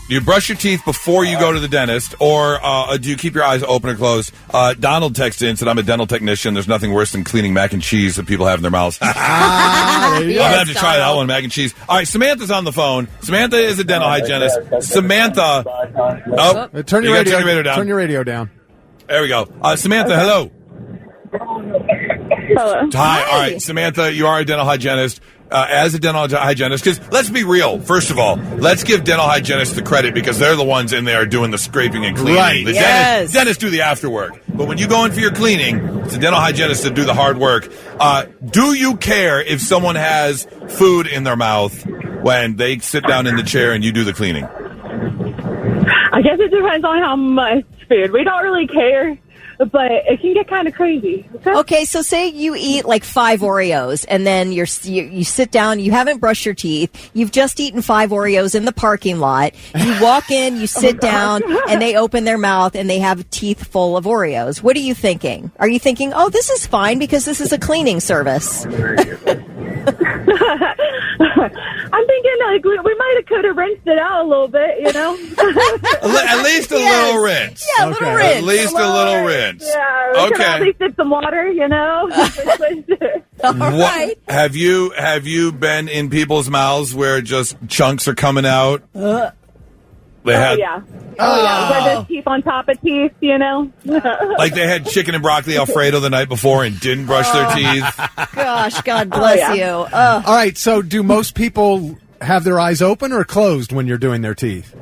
Do you brush your teeth before you go to the dentist, or do you keep your eyes open or closed? Donald texted in and said, I'm a dental technician. There's nothing worse than cleaning mac and cheese that people have in their mouths. I'm going to have to try that one, mac and cheese. All right, Samantha's on the phone. Samantha is a dental hygienist. Samantha. Turn your radio down. Turn your radio down. There we go. Samantha, hello. Hello. Hi. All right, Samantha, you are a dental hygienist. As a dental hygienist, because let's be real, first of all, let's give dental hygienists the credit because they're the ones in there doing the scraping and cleaning. Right. The dentists do the afterwork. But when you go in for your cleaning, it's the dental hygienists that do the hard work. Do you care if someone has food in their mouth when they sit down in the chair and you do the cleaning? I guess it depends on how much food. We don't really care, but it can get kind of crazy. Okay, so say you eat like 5 Oreos, and then you sit down, you haven't brushed your teeth, you've just eaten 5 Oreos in the parking lot, you walk in, you sit down, and they open their mouth, and they have teeth full of Oreos. What are you thinking? Are you thinking, oh, this is fine because this is a cleaning service? I'm thinking like we might have rinsed it out a little bit, you know. At least a little rinse. Yeah, a little rinse. At least a little rinse. Yeah. Okay. At least dip some water, you know. All right. Have you been in people's mouths where just chunks are coming out? Yeah. Where there's teeth on top of teeth, you know. Like they had chicken and broccoli Alfredo the night before and didn't brush their teeth. Gosh, God bless you. All right, so do most people have their eyes open or closed when you're doing their teeth?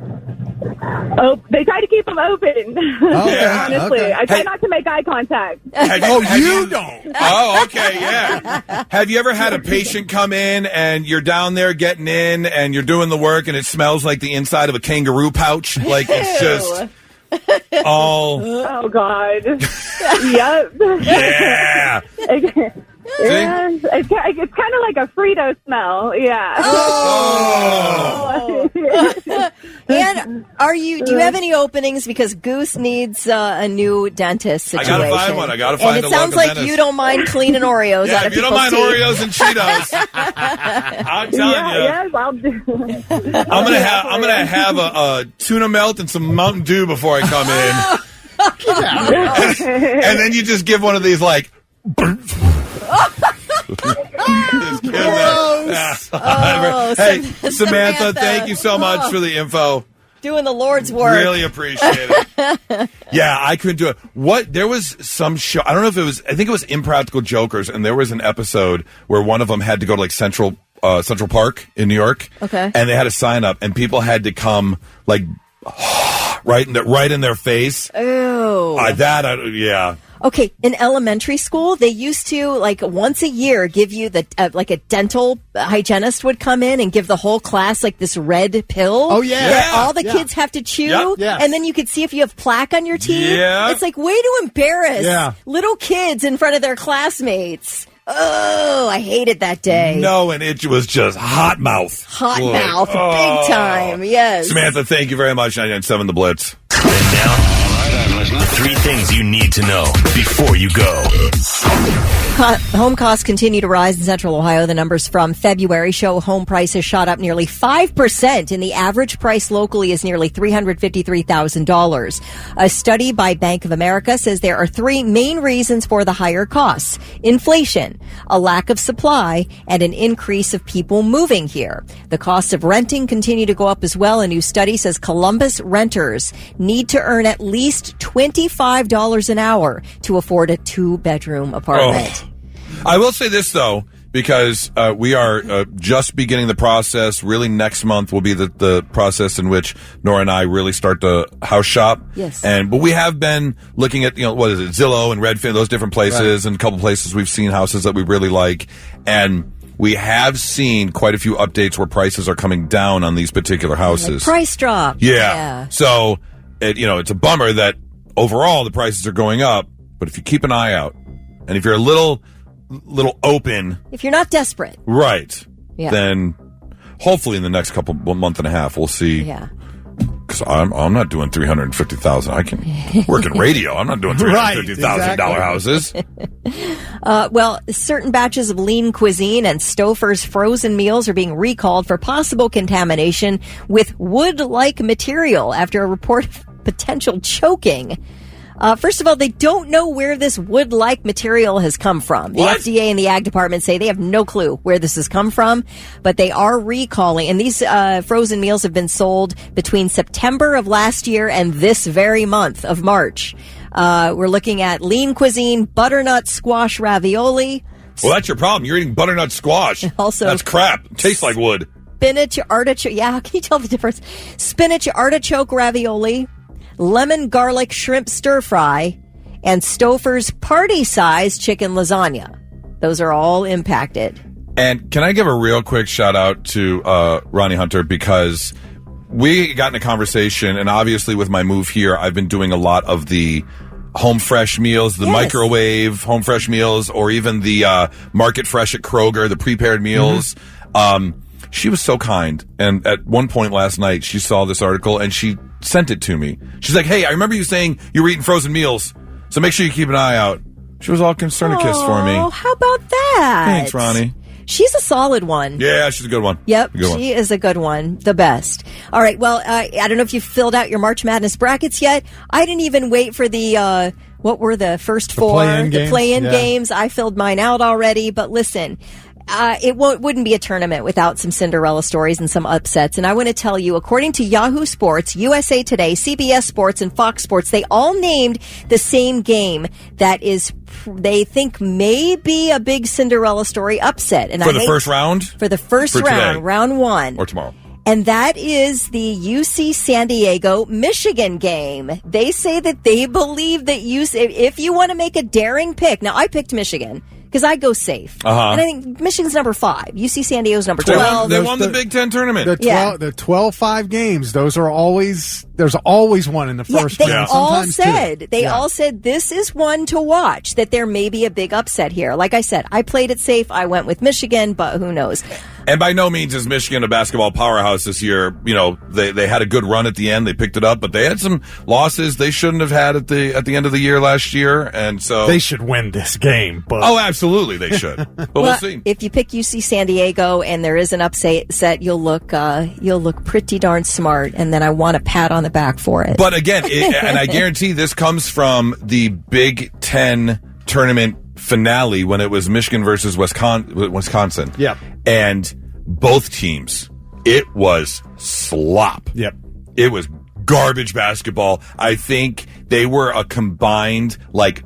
Oh, they try to keep them open. Honestly, okay. I try not to make eye contact. You don't. Oh, okay, yeah. Have you ever had a patient come in and you're down there getting in and you're doing the work and it smells like the inside of a kangaroo pouch? Like it's just all. Oh God. Yep. Yeah. Yeah, it's kind of like a Frito smell. Yeah. Oh. And do you have any openings? Because Goose needs a new dentist situation. I gotta find one. I gotta find and it sounds like dentist. You don't mind cleaning Oreos out of if you don't mind Oreos and Cheetos, I'm telling you. Yes, I'll do. I'm gonna have a tuna melt and some Mountain Dew before I come in. And then you just give one of these like. Hey, Samantha, thank you so much for the info. Doing the Lord's work. Really appreciate it. Yeah, I couldn't do it. There was some show, I don't know if it was, I think it was Impractical Jokers, and there was an episode where one of them had to go to like Central Park in New York. Okay. And they had a sign up, and people had to come like right in their face. Ew. Yeah. Okay, in elementary school, they used to, like, once a year give you the, like, a dental hygienist would come in and give the whole class, like, this red pill. Oh, yeah. That all the kids have to chew. Yep. Yes. And then you could see if you have plaque on your teeth. Yeah. It's like way to embarrass little kids in front of their classmates. Oh, I hated that day. No, and it was just hot mouth. Hot mouth, big time, yes. Samantha, thank you very much. 99.7 The Blitz. And now, the 3 things you need to know before you go. Home costs continue to rise in Central Ohio. The numbers from February show home prices shot up nearly 5%, and the average price locally is nearly $353,000. A study by Bank of America says there are 3 main reasons for the higher costs: inflation, a lack of supply, and an increase of people moving here. The costs of renting continue to go up as well. A new study says Columbus renters need to earn at least $25 an hour to afford a 2-bedroom apartment. I will say this, though, because we are just beginning the process. Really, next month will be the process in which Nora and I really start to house shop. Yes. But we have been looking at, what is it, Zillow and Redfin, those different places, and a couple places we've seen houses that we really like. And we have seen quite a few updates where prices are coming down on these particular houses. Like price drop. Yeah. So, it's a bummer that overall the prices are going up. But if you keep an eye out, and if you're a little open, if you're not desperate, right, then hopefully in the next month and a half we'll see. Yeah, because I'm not doing $350,000. I can work in radio. I'm not doing $350,000 houses. Well, certain batches of lean cuisine and Stouffer's frozen meals are being recalled for possible contamination with wood-like material after a report of potential choking. First of all, they don't know where this wood-like material has come from. The FDA and the Ag Department say they have no clue where this has come from, but they are recalling. And these frozen meals have been sold between September of last year and this very month of March. We're looking at lean cuisine, butternut squash ravioli. Well, that's your problem. You're eating butternut squash. Also, that's crap. It tastes like wood. Spinach artichoke. Yeah, how can you tell the difference? Spinach artichoke ravioli, lemon garlic shrimp stir fry, and Stouffer's party-size chicken lasagna. Those are all impacted. And can I give a real quick shout out to Ronnie Hunter, because we got in a conversation, and obviously with my move here, I've been doing a lot of the home fresh meals, the microwave home fresh meals, or even the market fresh at Kroger, the prepared meals. She was so kind, and at one point last night, she saw this article and she sent it to me. She's like, "Hey, I remember you saying you were eating frozen meals, so make sure you keep an eye out." She was all concerned to kiss for me. Oh, how about that? Thanks, Ronnie. She's a solid one. Yeah, she's a good one. Yep, she is a good one. The best. All right, well, I don't know if you filled out your March Madness brackets yet. I didn't even wait for the, what were the first four? The play-in games. I filled mine out already, but listen, it wouldn't be a tournament without some Cinderella stories and some upsets. And I want to tell you, according to Yahoo Sports, USA Today, CBS Sports, and Fox Sports, they all named the same game that is, they think may be a big Cinderella story upset. And for the first round? For the first round, today. Round one. Or tomorrow. And that is the UC San Diego, Michigan game. They say that they believe that if you want to make a daring pick, now I picked Michigan, because I go safe. And I think Michigan's number 5. UC San Diego's number 12. They won the Big Ten tournament. The 12-5 games, there's always one in the first round. They all said this is one to watch, that there may be a big upset here. Like I said, I played it safe. I went with Michigan, but who knows? And by no means is Michigan a basketball powerhouse this year. You know, they had a good run at the end. They picked it up, but they had some losses they shouldn't have had at the end of the year last year. And so they should win this game. But absolutely they should. But we'll see. If you pick UC San Diego and there is an upset, you'll look pretty darn smart. And then I want a pat on the back for it. But again, and I guarantee this comes from the Big Ten tournament finale when it was Michigan versus Wisconsin. Yep. And both teams, it was slop. Yep. It was garbage basketball. I think they were a combined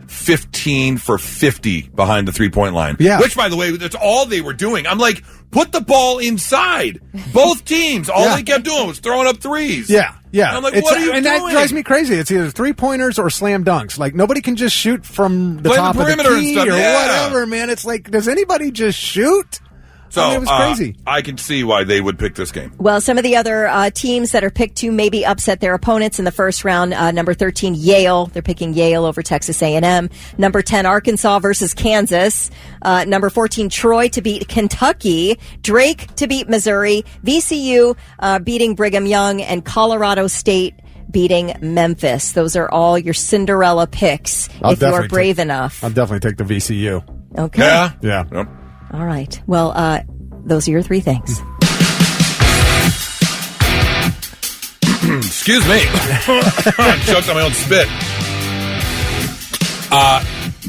15 for 50 behind the 3-point line. Yeah. Which, by the way, that's all they were doing. I'm like, put the ball inside. Both teams, all they kept doing was throwing up threes. Yeah. Yeah. And I'm like, what are you doing? And that drives me crazy. It's either 3-pointers or slam dunks. Like, nobody can just shoot from the Play top the of the perimeter and key stuff, or yeah. whatever, man. It's like, does anybody just shoot? So I mean, it was crazy. I can see why they would pick this game. Well, some of the other teams that are picked to maybe upset their opponents in the first round, number 13, Yale. They're picking Yale over Texas A&M. Number 10, Arkansas versus Kansas. Number 14, Troy to beat Kentucky. Drake to beat Missouri. VCU beating Brigham Young. And Colorado State beating Memphis. Those are all your Cinderella picks if you are brave enough. I'll definitely take the VCU. Okay. Yeah? Yeah. Yep. All right. Well, those are your 3 things. Excuse me. I choked on my own spit.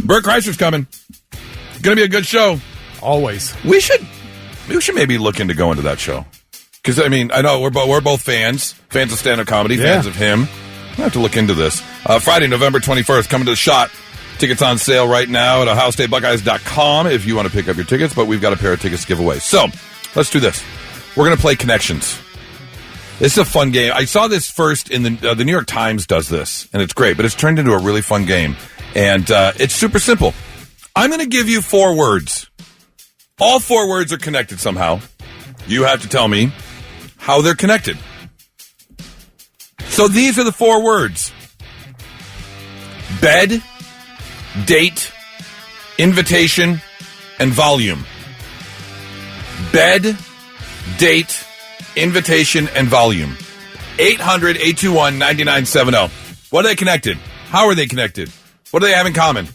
Bert Kreischer's coming. Going to be a good show. Always. We should maybe look into going to that show. Because, I mean, I know we're both fans of stand-up comedy, fans of him. I have to look into this. Friday, November 21st, coming to the Shot. Tickets on sale right now at OhioStateBuckeyes.com if you want to pick up your tickets, but we've got a pair of tickets to give away. So, let's do this. We're going to play Connections. This is a fun game. I saw this first in the New York Times does this, and it's great, but it's turned into a really fun game. And it's super simple. I'm going to give you 4 words. All 4 words are connected somehow. You have to tell me how they're connected. So these are the 4 words. Bed, date, invitation, and volume. Bed, date, invitation, and volume. 800-821-9970. What are they connected? How are they connected? What do they have in common?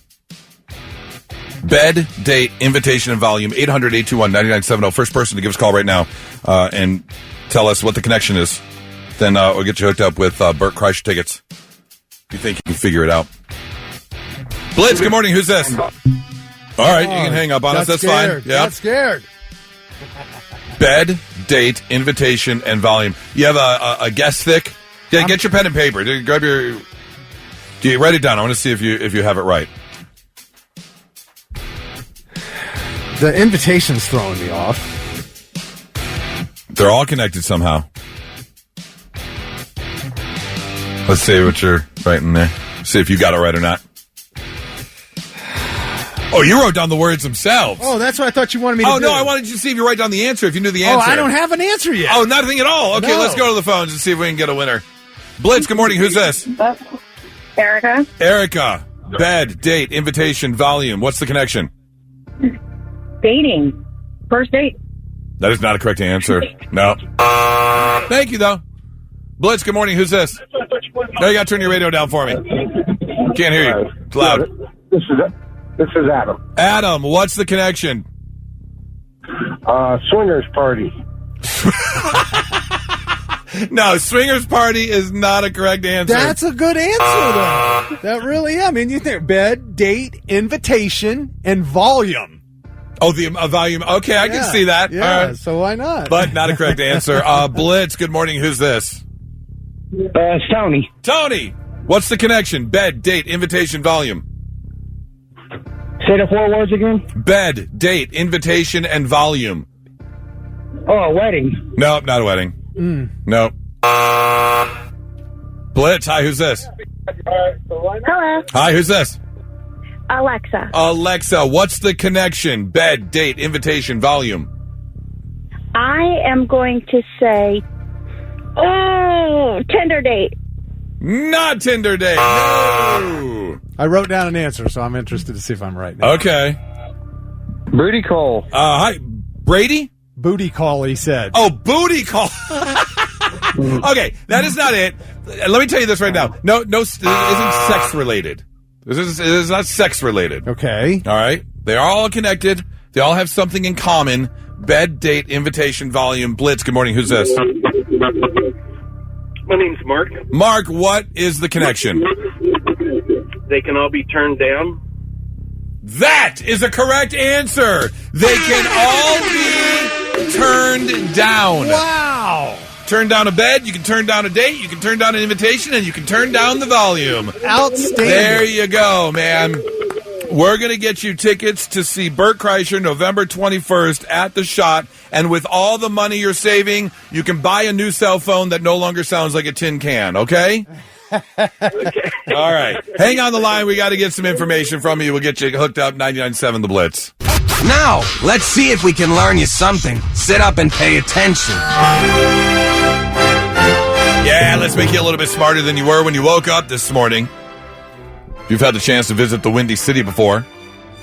Bed, date, invitation, and volume. 800-821-9970. First person to give us a call right now and tell us what the connection is. Then we'll get you hooked up with Bert Kreischer tickets. If you think you can figure it out. Blitz, good morning. Who's this? All right, you can hang up on us. That's fine. Yep. Got scared. Bed, date, invitation, and volume. You have a guess thick? Yeah, get your pen and paper. Grab your... Do you write it down? I want to see if you have it right. The invitation's throwing me off. They're all connected somehow. Let's see what you're writing there. See if you got it right or not. Oh, you wrote down the words themselves. Oh, that's what I thought you wanted me to do. Oh, no, I wanted you to see if you write down the answer, if you knew the answer. Oh, I don't have an answer yet. Oh, nothing at all. Okay, No. Let's go to the phones and see if we can get a winner. Blitz, good morning. Who's this? Erica. Erica. Bed, date, invitation, volume. What's the connection? Dating. First date. That is not a correct answer. No. Thank you, though. Blitz, good morning. Who's this? No, you got to turn your radio down for me. Can't hear you. It's loud. This is Adam. Adam, what's the connection? Swingers party. No, swingers party is not a correct answer. That's a good answer, though. That really, I mean, you think bed, date, invitation, and volume. Oh, the volume. Okay, I can see that. Yeah, all right. so why not? But not a correct answer. Blitz, good morning. Who's this? It's Tony. Tony, what's the connection? Bed, date, invitation, volume. Say the 4 words again. Bed, date, invitation, and volume. Oh, a wedding. Nope, not a wedding. Nope. Blitz, hi, who's this? Hello. Hi, who's this? Alexa. Alexa, what's the connection? Bed, date, invitation, volume. I am going to say, Tinder date. Not Tinder date. No. I wrote down an answer, so I'm interested to see if I'm right now. Okay. Booty call. Hi, Brady? Booty call, he said. Oh, booty call. Okay, that is not it. Let me tell you this right now. No, this isn't sex related. This is not sex related. Okay. All right. They are all connected. They all have something in common. Bed, date, invitation, volume. Blitz, good morning. Who's this? My name's Mark. Mark, what is the connection? They can all be turned down. That is a correct answer. They can all be turned down. Wow. Turn down a bed, you can turn down a date, you can turn down an invitation, and you can turn down the volume. Outstanding. There you go, man. We're going to get you tickets to see Bert Kreischer November 21st at the Shot. And with all the money you're saving, you can buy a new cell phone that no longer sounds like a tin can, okay? Okay. All right. Hang on the line. We got to get some information from you. We'll get you hooked up. 99.7 The Blitz. Now, let's see if we can learn you something. Sit up and pay attention. Yeah, let's make you a little bit smarter than you were when you woke up this morning. If you've had the chance to visit the Windy City before,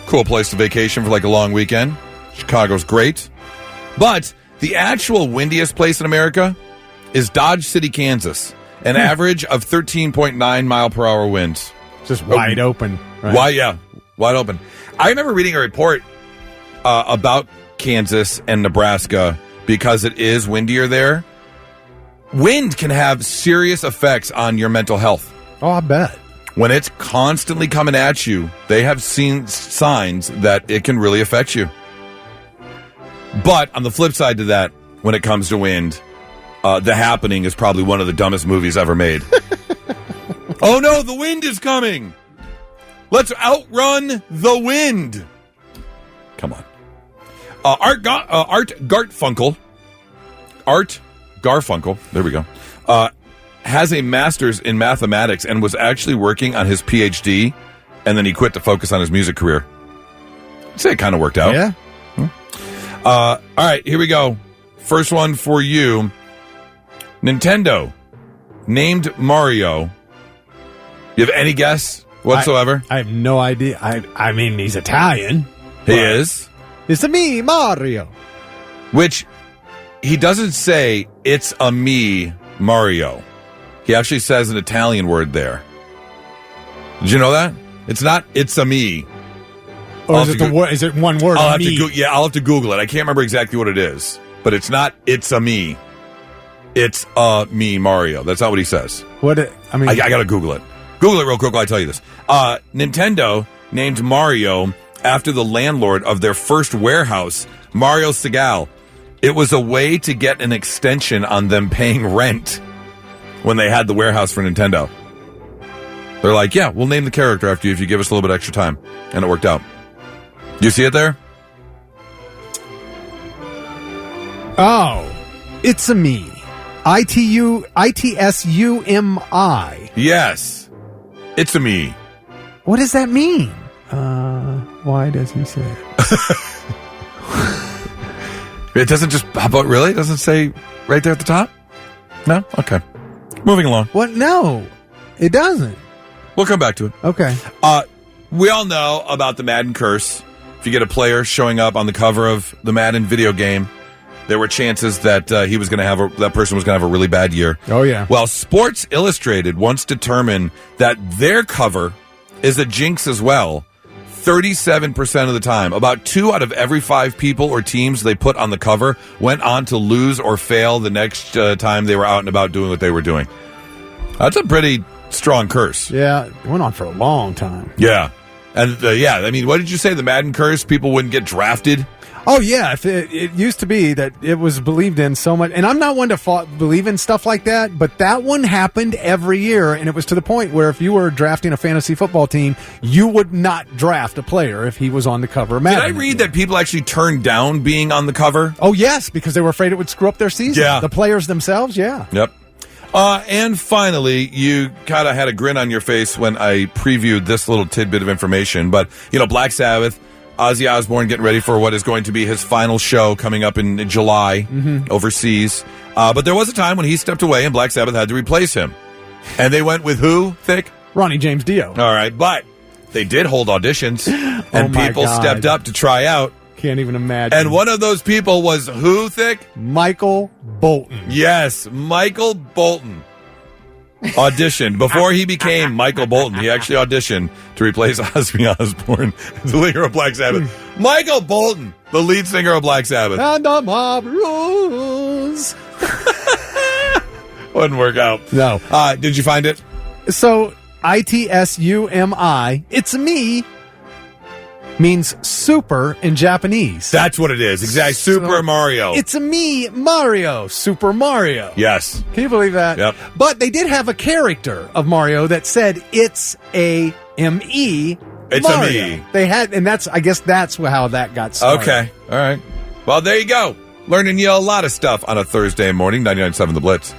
cool place to vacation for like a long weekend. Chicago's great. But the actual windiest place in America is Dodge City, Kansas. An average of 13.9 mile per hour winds. Just wide open. Right? Wide open. I remember reading a report about Kansas and Nebraska because it is windier there. Wind can have serious effects on your mental health. Oh, I bet. When it's constantly coming at you, they have seen signs that it can really affect you. But on the flip side to that, when it comes to wind, The Happening is probably one of the dumbest movies ever made. Oh no, the wind is coming! Let's outrun the wind! Come on. Art Garfunkel, there we go, has a master's in mathematics and was actually working on his PhD, and then he quit to focus on his music career. I'd say it kind of worked out. Yeah. All right, here we go. First one for you. Nintendo named Mario. You have any guess whatsoever? I have no idea. I mean, he's Italian. He is. It's a me, Mario. Which he doesn't say, it's a me, Mario. He actually says an Italian word there. Did you know that? It's not, it's a me. Or is it one word? I'll have to Google it. I can't remember exactly what it is. But it's not, it's a me. It's a me, Mario. That's not what he says. I got to Google it. Google it real quick while I tell you this. Nintendo named Mario after the landlord of their first warehouse, Mario Segal. It was a way to get an extension on them paying rent when they had the warehouse for Nintendo. They're like, yeah, we'll name the character after you if you give us a little bit extra time. And it worked out. You see it there? Oh, it's a me. ITSUMI. Yes. It's a me. What does that mean? Why does he say it? It doesn't just pop out, really? It doesn't say right there at the top? No? Okay. Moving along. What? No, it doesn't. We'll come back to it. Okay. We all know about the Madden curse. If you get a player showing up on the cover of the Madden video game, there were chances that that person was going to have a really bad year. Oh, yeah. Well, Sports Illustrated once determined that their cover is a jinx as well. 37% of the time. About 2 out of every 5 people or teams they put on the cover went on to lose or fail the next time they were out and about doing what they were doing. That's a pretty strong curse. Yeah, it went on for a long time. Yeah. And, I mean, what did you say? The Madden curse? People wouldn't get drafted? Oh, yeah. It used to be that it was believed in so much. And I'm not one to believe in stuff like that, but that one happened every year. And it was to the point where if you were drafting a fantasy football team, you would not draft a player if he was on the cover of Madden. Did I read that people actually turned down being on the cover? Oh, yes, because they were afraid it would screw up their season. Yeah. The players themselves, yeah. Yep. And finally, you kind of had a grin on your face when I previewed this little tidbit of information. But, Black Sabbath, Ozzy Osbourne getting ready for what is going to be his final show coming up in July overseas. But there was a time when he stepped away and Black Sabbath had to replace him. And they went with who, Thick? Ronnie James Dio. All right, but they did hold auditions and people stepped up to try out. Can't even imagine. And one of those people was who, Thick? Michael Bolton. Yes, Michael Bolton. Auditioned. Before he became Michael Bolton, he actually auditioned to replace Ozzy Osbourne, the leader of Black Sabbath. Michael Bolton, the lead singer of Black Sabbath. And the mob rules. Wouldn't work out. No. Did you find it? So, ITSUMI, it's me, means super in Japanese. That's what it is. Exactly. Super Mario. It's a me, Mario. Super Mario. Yes. Can you believe that? Yep. But they did have a character of Mario that said it's a M-E, It's Mario. a me. They had, and I guess that's how that got started. Okay. All right. Well, there you go. Learning you a lot of stuff on a Thursday morning, 99.7 The Blitz.